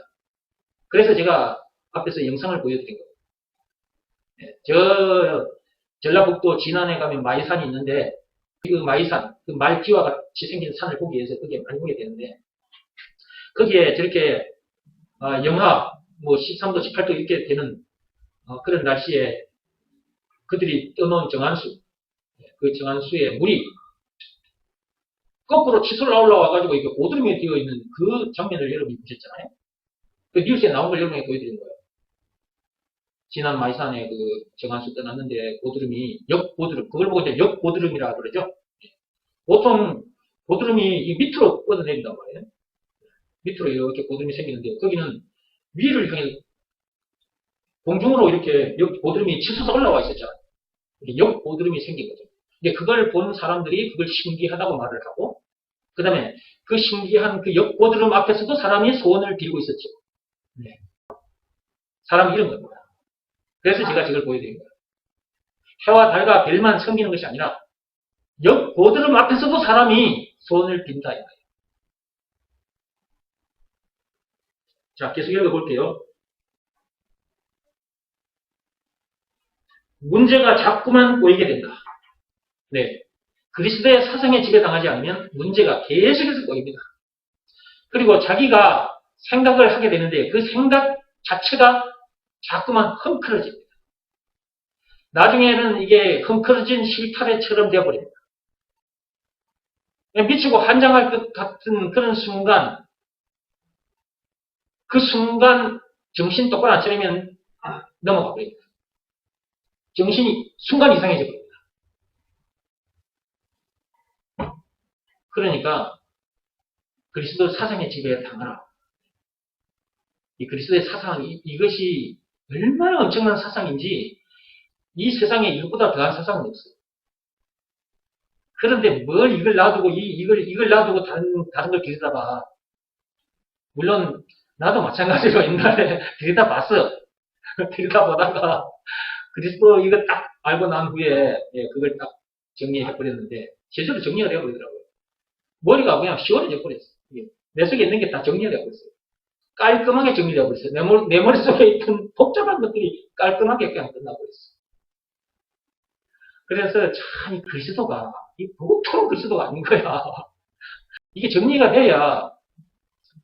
그래서 제가 앞에서 영상을 보여드린 거예요. 저 전라북도 진안에 가면 마이산이 있는데 그 마이산, 그 말기와 같이 생긴 산을 보기 위해서 거기에 많이 보게 되는데 거기에 저렇게 영하 뭐 13도, 18도 이렇게 되는 그런 날씨에 그들이 떠놓은 정한수, 그 정한수에 물이 거꾸로 치솟아 올라와가지고 이게 고드름이 되어 있는 그 장면을 여러분이 보셨잖아요. 그 뉴스에 나온 걸 여러분에게 보여드린 거예요. 지난 마이산에 그 정한수 떠났는데 고드름이 역고드름, 그걸 보고 이제 역고드름이라 그러죠. 보통 고드름이 이 밑으로 뻗어내린단 말이에요. 밑으로 이렇게 고드름이 생기는데 거기는 위를 향해 공중으로 이렇게 고드름이 치솟아 올라와 있었잖아요. 역고드름이 생긴 거죠. 이제 그걸 본 사람들이 그걸 신기하다고 말을 하고 그 다음에 그 신기한 그 역고드름 앞에서도 사람이 소원을 빌고 있었죠. 네. 사람이 이런 겁니다. 그래서 제가 저걸 보여드린 거예요. 해와 달과 별만 섬기는 것이 아니라 역고드름 앞에서도 사람이 소원을 빈다. 자, 계속 읽어볼게요. 문제가 자꾸만 꼬이게 된다. 네. 그리스도의 사상에 지배당하지 않으면 문제가 계속해서 꼬입니다. 그리고 자기가 생각을 하게 되는데 그 생각 자체가 자꾸만 헝클어집니다. 나중에는 이게 헝클어진 실타래처럼 되어버립니다. 미치고 환장할 것 같은 그런 순간, 그 순간 정신 똑바로 안 차리면 넘어가 버립니다. 정신이 순간 이상해져 버립니다. 그러니까 그리스도 사상의 지배에 당하라. 이 그리스도의 사상, 이것이 얼마나 엄청난 사상인지 이 세상에 이것보다 더한 사상은 없어요. 그런데 뭘 이걸 놔두고, 이걸 놔두고 다른 걸 들여다봐. 물론, 나도 마찬가지로 옛날에 들여다봤어. 들여다보다가, 그리스도 이거 딱 알고 난 후에, 예, 그걸 딱 정리해버렸는데, 제대로 정리가 되어버리더라고요. 머리가 그냥 시원해져 버렸어. 내 속에 있는 게 다 정리가 되어버렸어요. 깔끔하게 정리되어버렸어요. 내 머릿속에 있던 복잡한 것들이 깔끔하게 그냥 끝나버렸어요. 그래서 참, 이 그리스도가, 이 보통 그리스도가 아닌 거야. 이게 정리가 돼야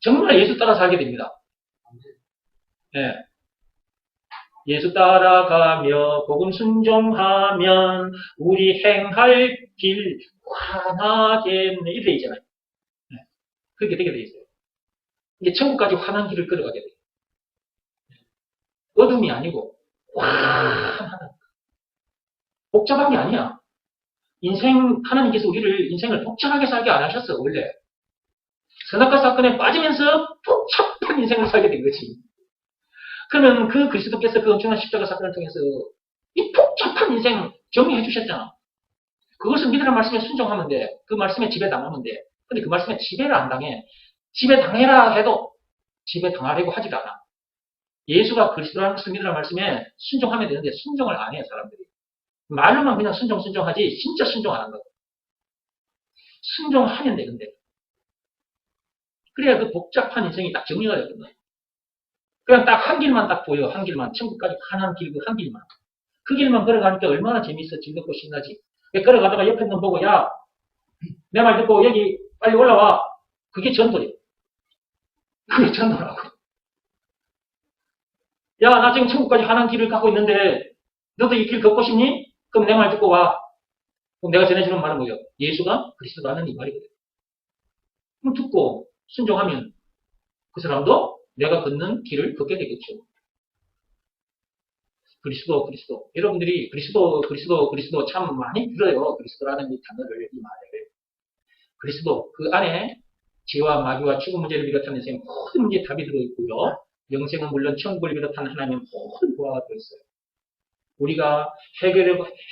정말 예수 따라 살게 됩니다. 예. 예수 따라가며 복음 순종하면 우리 행할 길 환하겠네. 이렇게 돼 있잖아요. 예. 그렇게 되게 돼 있어요. 이게 천국까지 환한 길을 걸어가게 돼요. 어둠이 아니고 환하다. 복잡한 게 아니야. 하나님께서 우리를 인생을 복잡하게 살게 안 하셨어, 원래. 선악과 사건에 빠지면서 복잡한 인생을 살게 된 거지. 그러면 그 그리스도께서 그 엄청난 십자가 사건을 통해서 이 복잡한 인생 정리해 주셨잖아. 그것을 믿으라는 말씀에 순종하면 돼. 그 말씀에 지배당하면 돼. 근데 그 말씀에 지배를 안 당해. 지배당해라 해도 지배당하려고 하지도 않아. 예수가 그리스도라는 것을 믿으라는 말씀에 순종하면 되는데 순종을 안 해, 사람들이. 말로만 그냥 순종하지 진짜 순종 안 한다고. 순종하면 되는데. 그래야 그 복잡한 인생이 딱 정리가 되거든. 그냥 딱 한 길만 딱 보여. 한 길만. 천국까지 가는 길, 그 한 길만. 그 길만 걸어가니까 얼마나 재밌어, 즐겁고 신나지. 걸어가다가 옆에 놈 보고, 야, 내 말 듣고 여기 빨리 올라와. 그게 전도예요. 그게 전도라고. 야, 나 지금 천국까지 가는 길을 가고 있는데, 너도 이 길 걷고 싶니? 그럼 내 말 듣고 와. 그럼 내가 전해주는 말은 뭐예요? 예수가 그리스도라는 이 말이거든. 그럼 듣고 순종하면 그 사람도 내가 걷는 길을 걷게 되겠죠. 그리스도. 여러분들이 그리스도 참 많이 들어요. 그리스도라는 이 단어를, 이 말을. 그리스도, 그 안에 죄와 마귀와 죽음 문제를 비롯한 인생의 모든 문제에 답이 들어있고요. 영생은 물론 천국을 비롯한 하나님의 모든 보화가 들어있어요. 우리가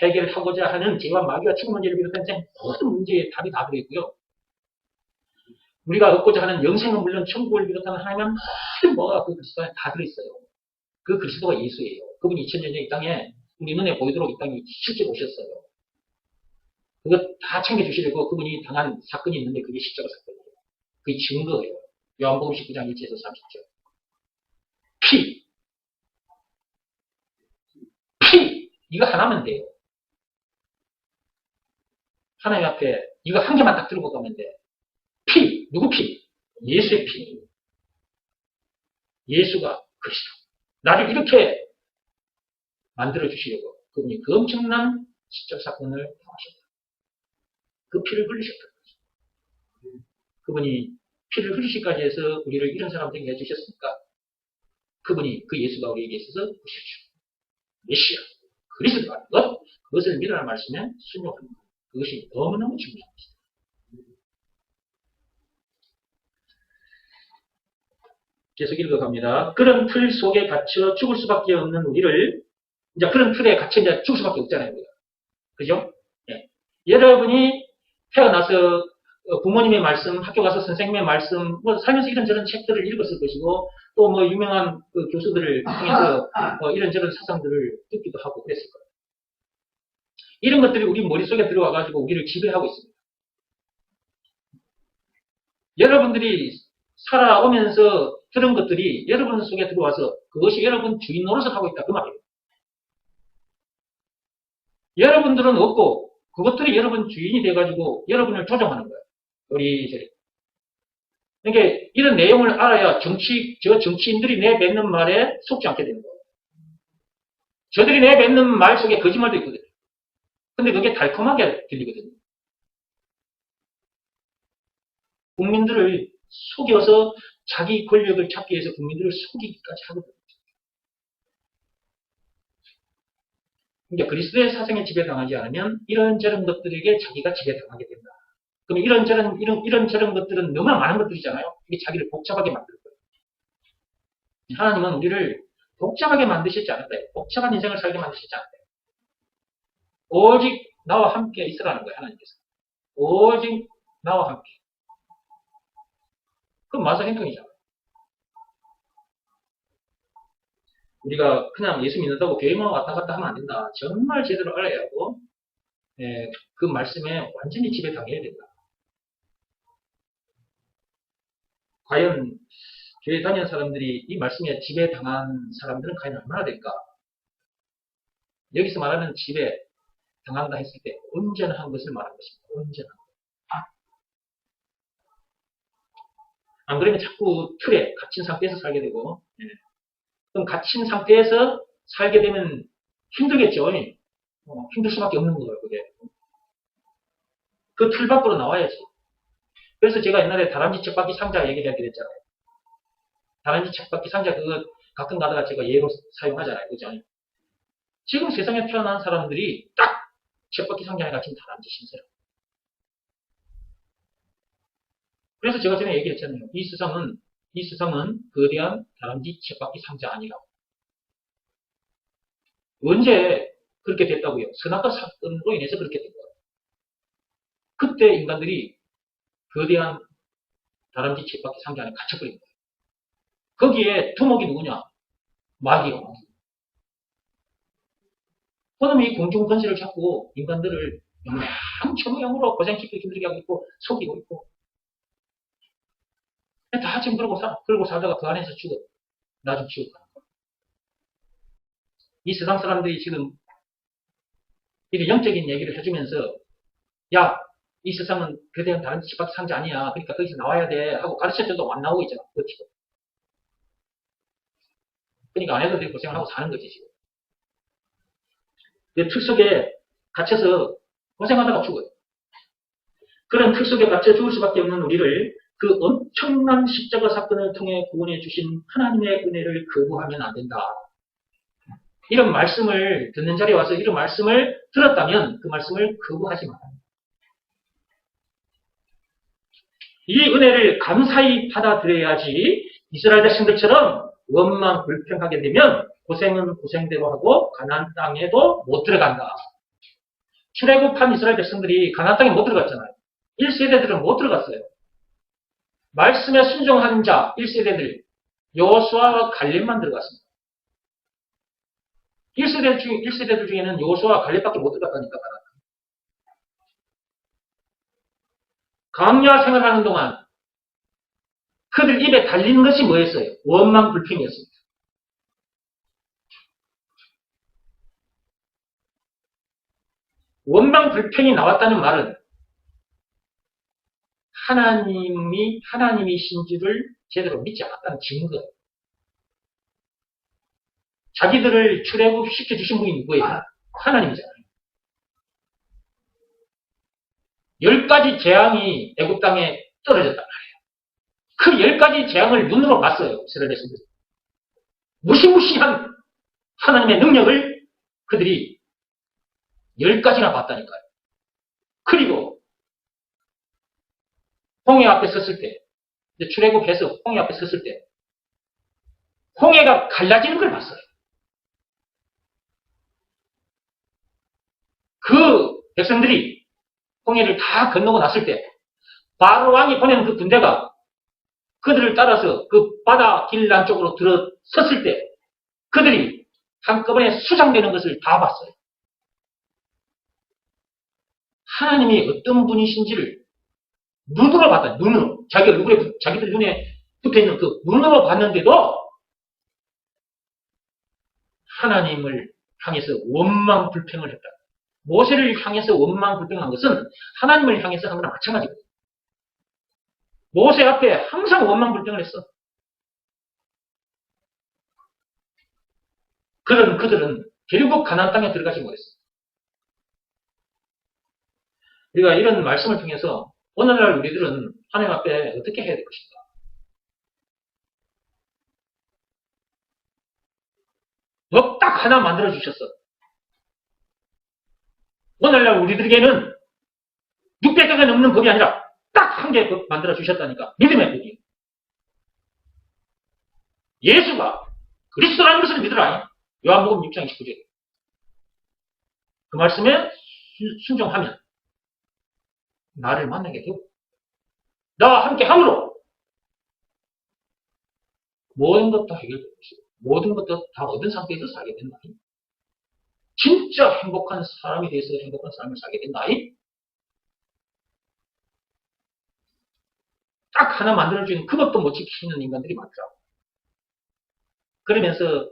해결하고자 하는 죄와 마귀와 죽음 문제를 비롯한 인생의 모든 문제에 답이 다 들어있고요. 우리가 얻고자 하는 영생은 물론 천국을 비롯한 하나님의 모든 보화가 그 그리스도 안에 다 들어있어요. 그 그리스도가 예수예요. 그분이 2000년 전 이 땅에 우리 눈에 보이도록 이 땅에 실제 오셨어요. 그거 다 챙겨주시려고 그분이 당한 사건이 있는데 그게 십자가 사건이에요. 그게 증거예요. 요한복음 19장 1절에서 30절. 피. 이거 하나면 돼요. 하나님 앞에 이거 한 개만 딱 들고 가면 돼. 피. 누구 피? 예수의 피. 예수가 그리스도. 나를 이렇게 만들어주시려고 그분이 그 엄청난 십자가 사건을 당하셨다. 그 피를 흘리셨다. 그분이 피를 흘리시기까지 해서 우리를 이런 사람 되게 해주셨으니까 그분이 그 예수가 우리에게 있어서 보십시오. 메시아, 그리스도라는 것, 그것을 믿으라는 말씀에 순종합니다. 그것이 너무너무 중요합니다. 계속 읽어갑니다. 그런 틀 속에 갇혀 죽을 수밖에 없는 우리를, 이제 그런 틀에 갇혀 이제 죽을 수밖에 없잖아요. 우리가. 그죠? 예. 여러분이 태어나서 부모님의 말씀, 학교 가서 선생님의 말씀, 뭐 살면서 이런저런 책들을 읽었을 것이고, 또 뭐 유명한 그 교수들을 통해서 이런저런 사상들을 듣기도 하고 그랬을 거예요. 이런 것들이 우리 머릿속에 들어와가지고 우리를 지배하고 있습니다. 여러분들이 살아오면서 그런 것들이 여러분 속에 들어와서 그것이 여러분 주인 노릇을 하고 있다. 그 말이에요. 여러분들은 없고 그것들이 여러분 주인이 돼가지고 여러분을 조종하는 거예요. 요리저리. 그러니까 이런 내용을 알아야 정치인들이 내뱉는 말에 속지 않게 되는 거예요. 저들이 내뱉는 말 속에 거짓말도 있거든요. 근데 그게 달콤하게 들리거든요. 국민들을 속여서 자기 권력을 찾기 위해서 국민들을 속이기까지 하거든요. 그러니까 그리스도의 사상에 지배당하지 않으면 이런저런 것들에게 자기가 지배당하게 된다. 그럼 이런저런 것들은 너무나 많은 것들이잖아요. 이게 자기를 복잡하게 만들 거예요. 하나님은 우리를 복잡하게 만드시지 않았다. 복잡한 인생을 살게 만드시지 않았다. 오직 나와 함께 있으라는 거예요. 하나님께서. 오직 나와 함께. 그건 마사 행동이잖아. 우리가 그냥 예수 믿는다고 교회만 왔다 갔다 하면 안 된다. 정말 제대로 알아야 하고, 그 말씀에 완전히 지배당해야 된다. 과연 교회 다니는 사람들이 이 말씀에 지배당한 사람들은 과연 얼마나 될까? 여기서 말하는 지배 당한다 했을 때 온전한 것을 말하는 것입니다. 온전한. 안 그러면 자꾸 틀에 갇힌 상태에서 살게 되고, 그럼 갇힌 상태에서 살게 되면 힘들겠죠. 힘들 수밖에 없는 거예요, 그게. 그 틀 밖으로 나와야지. 그래서 제가 옛날에 다람쥐 책받기 상자 얘기를 드렸잖아요. 다람쥐 책받기 상자 그거 가끔 가다가 제가 예로 사용하잖아요. 그죠? 지금 세상에 태어난 사람들이 딱 책받기 상자에 갇힌 다람쥐 신세라. 그래서 제가 전에 얘기했잖아요. 이 세상은 거대한 다람쥐 책받기 상자 아니라고. 언제 그렇게 됐다고요? 선악과 사건으로 인해서 그렇게 된 거예요. 그때 인간들이 거대한 다람쥐 책받기 상자 안에 갇혀버린 거예요. 거기에 두목이 누구냐? 마귀요. 그놈이 이 공중 권세를 잡고 인간들을 영양처모양으로 고생시키고 힘들게 하고 있고 속이고 있고 다 지금 그러고 살다가 그 안에서 죽어. 나중 죽어. 이 세상 사람들이 지금 이런 영적인 얘기를 해주면서 야, 이 세상은 그대는 다른 집밖에 상자 아니야. 그러니까 거기서 나와야 돼. 하고 가르쳤는데도 안 나오고 있잖아. 그렇지. 그러니까 아내들이 고생을 하고 사는 거지, 지금. 그 틀 속에 갇혀서 고생하다가 죽어요. 그런 틀 속에 갇혀 죽을 수밖에 없는 우리를 그 엄청난 십자가 사건을 통해 구원해 주신 하나님의 은혜를 거부하면 안 된다. 이런 말씀을 듣는 자리에 와서 이런 말씀을 들었다면 그 말씀을 거부하지 마라. 이 은혜를 감사히 받아들여야지 이스라엘 백성들처럼 원망 불평하게 되면 고생은 고생대로 하고 가나안 땅에도 못 들어간다. 출애굽한 이스라엘 백성들이 가나안 땅에 못 들어갔잖아요. 1세대들은 못 들어갔어요. 말씀에 순종한 자 1세대들 여호수아와 갈렙만 들어갔습니다. 1세대들 중에는 여호수아와 갈렙밖에 못 들어갔다니까. 광야 생활하는 동안 그들 입에 달리는 것이 뭐였어요? 원망 불평이었습니다. 원망 불평이 나왔다는 말은 하나님이신 줄을 제대로 믿지 않았다는 증거예요. 자기들을 출애굽시켜 주신 분이 누구예요? 하나님이잖아요. 10가지 재앙이 애굽 땅에 떨어졌단 말이에요. 그 10가지 재앙을 눈으로 봤어요. 이스라엘 백성들이. 무시무시한 하나님의 능력을 그들이 10가지나 봤다니까요. 그리고 홍해 앞에 섰을 때, 출애굽해서 홍해 앞에 섰을 때 홍해가 갈라지는 걸 봤어요. 그 백성들이 홍해를 다 건너고 났을 때 바로 왕이 보낸 그 군대가 그들을 따라서 그 바다 길 안쪽으로 들어섰을 때 그들이 한꺼번에 수장되는 것을 다 봤어요. 하나님이 어떤 분이신지를 눈으로 봤다. 눈으로. 자기들 눈에 붙어있는 그 눈으로 봤는데도 하나님을 향해서 원망 불평을 했다. 모세를 향해서 원망 불평한 것은 하나님을 향해서 한 거랑 마찬가지거든요. 모세 앞에 항상 원망 불평을 했어. 그들은 결국 가나안 땅에 들어가지 못했어. 우리가 이런 말씀을 통해서 오늘날 우리들은 하나님 앞에 어떻게 해야 될 것인가? 법 딱 하나 만들어 주셨어. 오늘날 우리들에게는 600개가 넘는 법이 아니라 딱 한 개 법 만들어 주셨다니까. 믿음의 법이. 예수가 그리스도라는 것을 믿으라. 요한복음 6장 19절. 그 말씀에 순종하면 나를 만나게 되고 나와 함께 함으로 모든 것도 해결되고 모든 것도 다 얻은 상태에서 살게 된다. 진짜 행복한 사람이 돼서 행복한 삶을 살게 된다. 딱 하나 만들어주는 그것도 못 지키는 인간들이 많더라고. 그러면서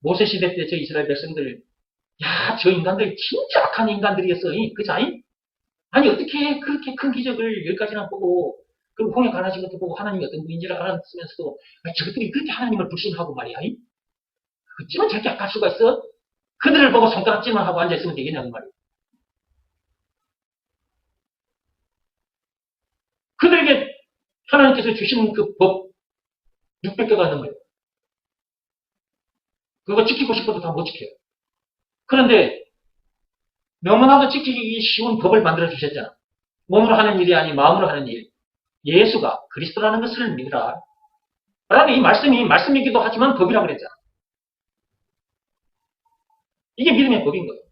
모세 시대 때 저 이스라엘 백성들, 야, 저 인간들 진짜 악한 인간들이었어. 그자이? 아니, 어떻게 그렇게 큰 기적을 여기까지나 보고, 그리고 홍해 가라진 것도 보고 하나님이 어떤 분인지를 알았으면서도, 저것들이 그렇게 하나님을 불신하고 말이야. 그쯤은 저렇게 악할 수가 있어? 그들을 보고 손가락질만 하고 앉아있으면 되겠냐고 말이야. 그들에게 하나님께서 주신 그 법, 600개가 있는 거예요. 그거 지키고 싶어도 다 못 지켜요. 그런데 너무나도 지키기 쉬운 법을 만들어 주셨잖아. 몸으로 하는 일이 아닌 마음으로 하는 일. 예수가 그리스도라는 것을 믿으라. 라는 이 말씀이 말씀이기도 하지만 법이라고 그랬잖아. 이게 믿음의 법인 거예요.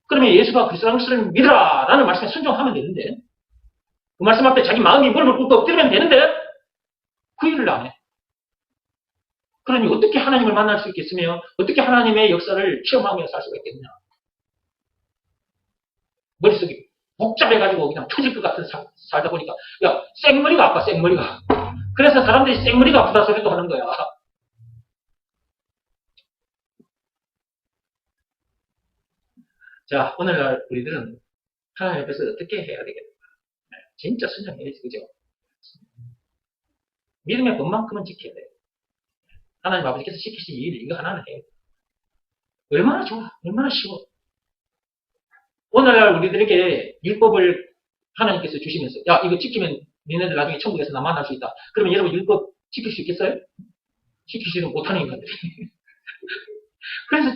그러면 예수가 그리스도라는 것을 믿으라 라는 말씀에 순종하면 되는데 그 말씀 앞에 자기 마음이 무릎을 꿇고 엎드리면 되는데 그 일을 안 해. 그러니 어떻게 하나님을 만날 수 있겠으며 어떻게 하나님의 역사를 체험하며 살 수가 있겠느냐. 머릿속이 복잡해가지고 그냥 터질 것 같은 살다 보니까 야 생머리가 아파 생머리가. 그래서 사람들이 생머리가 아프다 소리도 하는 거야. 자 오늘날 우리들은 하나님 앞에서 어떻게 해야 되겠나. 진짜 순종해야지 그죠. 믿음의 법만큼은 지켜야 돼요. 하나님 아버지께서 시키신 일 이거 하나는 해요. 얼마나 좋아 얼마나 쉬워. 오늘날 우리들에게 율법을 하나님께서 주시면서 야 이거 지키면 니네들 나중에 천국에서 나 만날 수 있다. 그러면 여러분 율법 지킬 수 있겠어요? 지키지는 못하는 인간들이. 그래서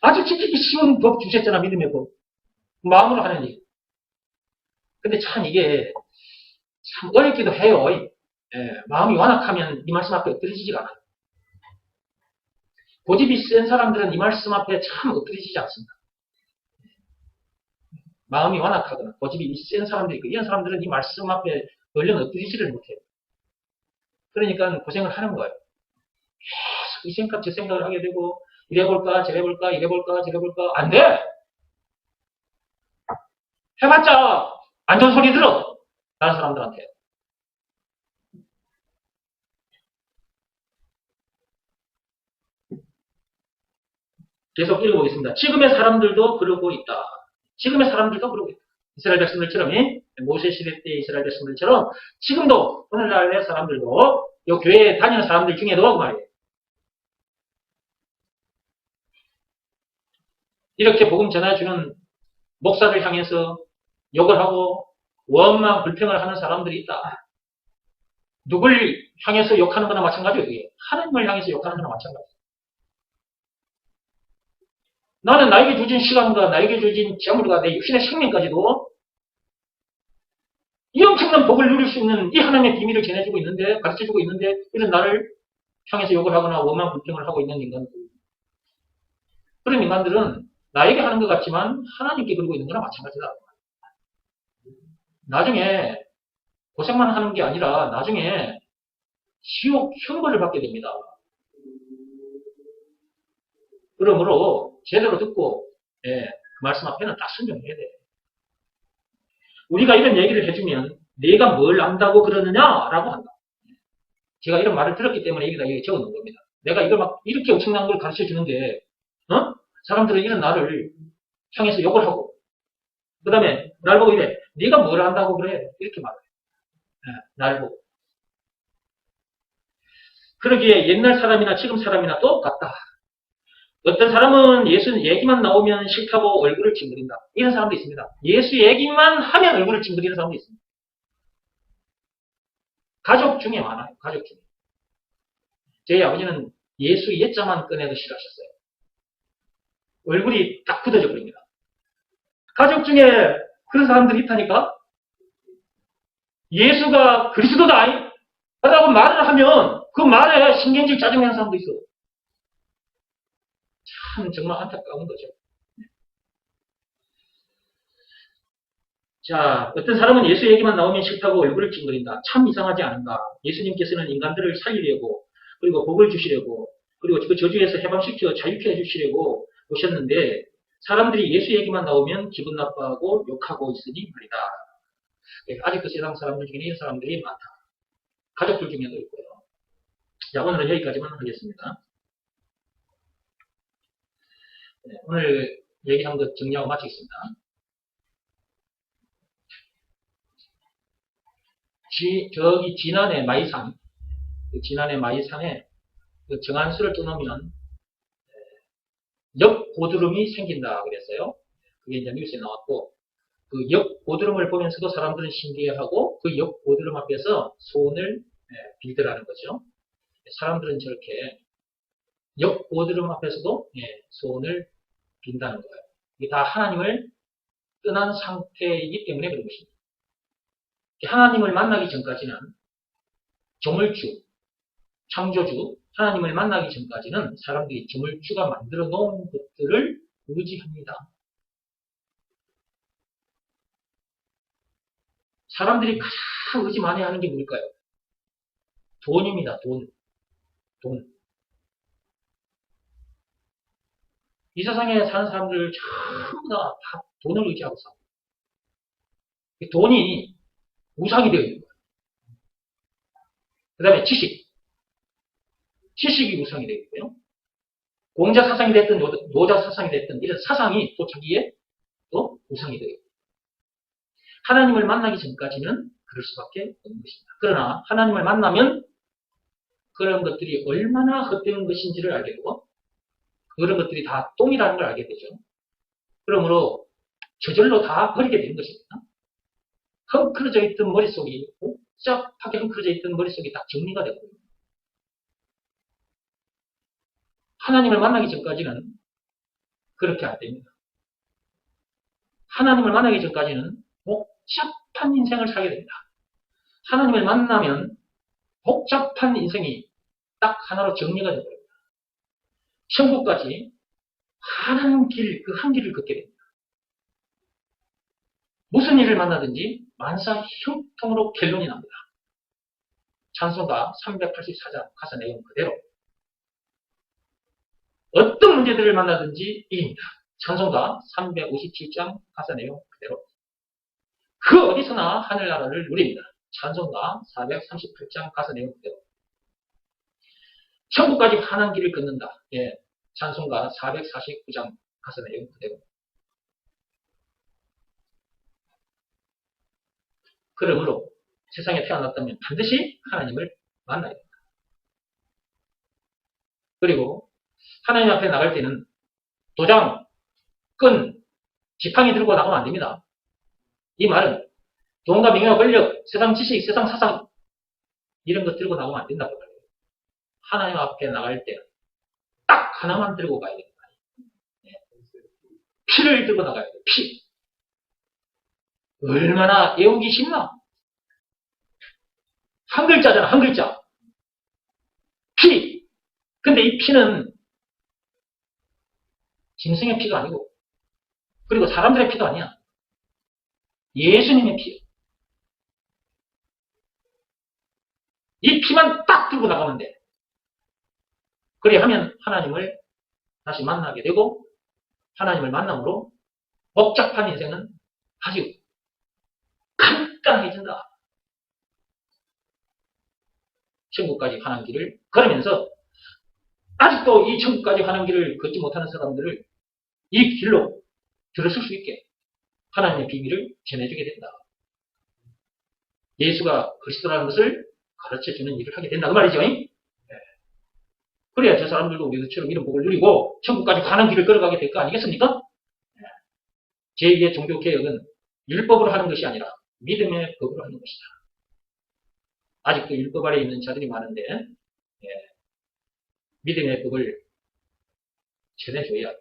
아주 지키기 쉬운 법 주셨잖아. 믿음의 법. 마음으로 하는 일. 근데 참 이게 참 어렵기도 해요. 마음이 완악하면 이 말씀 앞에 엎드려지지가 않아요. 고집이 센 사람들은 이 말씀 앞에 참 엎드려지지 않습니다. 마음이 완악하거나 고집이 센 사람들이 있고 이런 사람들은 이 말씀 앞에 얼른 엎드리지를 못해요. 그러니까 고생을 하는 거예요. 계속 이 생각 저 생각을 하게 되고 이래볼까 저래볼까 이래볼까 저래볼까 안 돼. 해봤자 안 좋은 소리 들어. 다른 사람들한테. 계속 읽어보겠습니다. 지금의 사람들도 그러고 있다. 지금의 사람들도 그러고 있다. 이스라엘 백성들처럼 모세 시대 때 이스라엘 백성들처럼 지금도 오늘날의 사람들도 이 교회에 다니는 사람들 중에도 그 말이에요. 이렇게 복음 전해주는 목사를 향해서 욕을 하고 원망 불평을 하는 사람들이 있다. 누굴 향해서 욕하는 거나 마찬가지예요. 하나님을 향해서 욕하는 거나 마찬가지예요. 나는 나에게 주신 시간과 나에게 주신 재물과 내 육신의 생명까지도 이 엄청난 복을 누릴 수 있는 이 하나님의 비밀을 전해주고 있는데 가르쳐주고 있는데 이런 나를 향해서 욕을 하거나 원망 불평을 하고 있는 인간들. 그런 인간들은 나에게 하는 것 같지만 하나님께 그러고 있는 거나 마찬가지다. 나중에 고생만 하는 게 아니라 나중에 지옥 형벌을 받게 됩니다. 그러므로 제대로 듣고 그 말씀 앞에는 딱 순종해야 돼. 우리가 이런 얘기를 해주면 내가 뭘 안다고 그러느냐라고 한다. 제가 이런 말을 들었기 때문에 여기다 적어놓은 겁니다. 내가 이걸 막 이렇게 엄청난 걸 가르쳐 주는데 사람들은 이런 나를 향해서 욕을 하고 그 다음에 날 보고 이래 네가 뭘 안다고 그래 이렇게 말해. 날 보고. 그러기에 옛날 사람이나 지금 사람이나 똑같다. 어떤 사람은 예수 얘기만 나오면 싫다고 얼굴을 찡그린다. 이런 사람도 있습니다. 예수 얘기만 하면 얼굴을 찡그리는 사람도 있습니다. 가족 중에 많아요. 가족 중에. 저희 아버지는 예수 예자만 꺼내도 싫어하셨어요. 얼굴이 딱 굳어져 버립니다. 가족 중에 그런 사람들이 있다니까? 예수가 그리스도다! 라고 말을 하면 그 말에 신경질 짜증내는 사람도 있어. 참 정말 안타까운 거죠. 자, 어떤 사람은 예수 얘기만 나오면 싫다고 얼굴을 찡그린다. 참 이상하지 않은가? 예수님께서는 인간들을 살리려고, 그리고 복을 주시려고, 그리고 그 저주에서 해방시켜 자유케 해주시려고 오셨는데, 사람들이 예수 얘기만 나오면 기분 나빠하고 욕하고 있으니 말이다. 아직도 세상 사람들 중에 이런 사람들이 많다. 가족들 중에도 있고요. 자, 오늘은 여기까지만 하겠습니다. 네, 오늘 얘기한 것 정리하고 마치겠습니다. 저기 지난해 마이산, 에 정한수를 떠나면 역고드름이 생긴다 그랬어요. 그게 이제 뉴스에 나왔고, 그 역고드름을 보면서도 사람들은 신기해하고 그 역고드름 앞에서 소원을 빌더라는 거죠. 사람들은 저렇게 역고드름 앞에서도 소원을 빈다는 거예요. 이게 다 하나님을 떠난 상태이기 때문에 그런 것입니다. 하나님을 만나기 전까지는 조물주, 창조주, 하나님을 만나기 전까지는 사람들이 조물주가 만들어 놓은 것들을 의지합니다. 사람들이 가장 의지 많이 하는 게 뭘까요? 돈입니다. 돈. 이 세상에 사는 사람들 전부 다 돈을 의지하고 삽니다. 돈이 우상이 되어 있는 거예요. 그 다음에 지식이 우상이 되어 있고요. 공자 사상이 됐든 노자 사상이 됐든 이런 사상이 또 자기의 또 우상이 되어 있고, 하나님을 만나기 전까지는 그럴 수밖에 없는 것입니다. 그러나 하나님을 만나면 그런 것들이 얼마나 헛되는 것인지를 알게 되고, 그런 것들이 다 똥이라는 걸 알게 되죠. 그러므로 저절로 다 버리게 되는 것입니다. 헝클어져 있던 머릿속이, 복잡하게 헝클어져 있던 머릿속이 딱 정리가 되거든요. 하나님을 만나기 전까지는 그렇게 안 됩니다. 하나님을 만나기 전까지는 복잡한 인생을 살게 됩니다. 하나님을 만나면 복잡한 인생이 딱 하나로 정리가 되버립니다. 천국까지 하나님 길, 그 한 길을 걷게 됩니다. 무슨 일을 만나든지 만사 형통으로 결론이 납니다. 찬송가 384장 가사 내용 그대로. 어떤 문제들을 만나든지 이깁니다. 찬송가 357장 가사 내용 그대로. 그 어디서나 하늘나라를 누립니다. 찬송가 438장 가사 내용 그대로. 천국까지 환한 길을 걷는다. 찬송가 449장 가사 내용 그대로. 그러므로 세상에 태어났다면 반드시 하나님을 만나야 됩니다. 그리고 하나님 앞에 나갈 때는 도장, 끈, 지팡이 들고 나가면 안 됩니다. 이 말은 돈과 명예와 권력, 세상 지식, 세상 사상 이런 것 들고 나가면 안 된다고 말해요. 하나님 앞에 나갈 때 딱 하나만 들고 가야 됩니다. 피를 들고 나가야 돼요. 피. 얼마나 애우기 쉽나? 한 글자잖아, 한 글자. 피. 근데 이 피는 짐승의 피가 아니고, 그리고 사람들의 피도 아니야. 예수님의 피예요. 이 피만 딱 들고 나가면 돼. 그래 하면 하나님을 다시 만나게 되고, 하나님을 만남으로 복잡한 인생은 아주 간단해진다. 천국까지 가는 길을 걸으면서 아직도 이 천국까지 가는 길을 걷지 못하는 사람들을 이 길로 들어설 수 있게 하나님의 비밀을 전해주게 된다. 예수가 그리스도라는 것을 가르쳐주는 일을 하게 된다. 그 말이죠. 그래야 저 사람들도 우리들처럼 이런 복을 누리고 천국까지 가는 길을 걸어가게 될 거 아니겠습니까? 제2의 종교개혁은 율법으로 하는 것이 아니라 믿음의 법으로 하는 것이다. 아직도 율법 아래 있는 자들이 많은데 믿음의 법을 전해줘야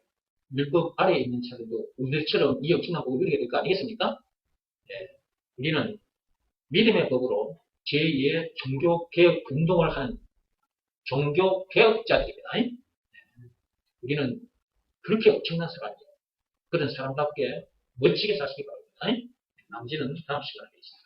율법 아래에 있는 자들도 우리들처럼 이 엄청난 복을 누리게 될 거 아니겠습니까? 우리는 믿음의 법으로 제2의 종교개혁 운동을 하는 종교개혁자들입니다. 우리는 그렇게 엄청난 사람이에요. 그런 사람답게 멋지게 사시기 바랍니다. 나머지는 다음 시간에 뵙겠습니다.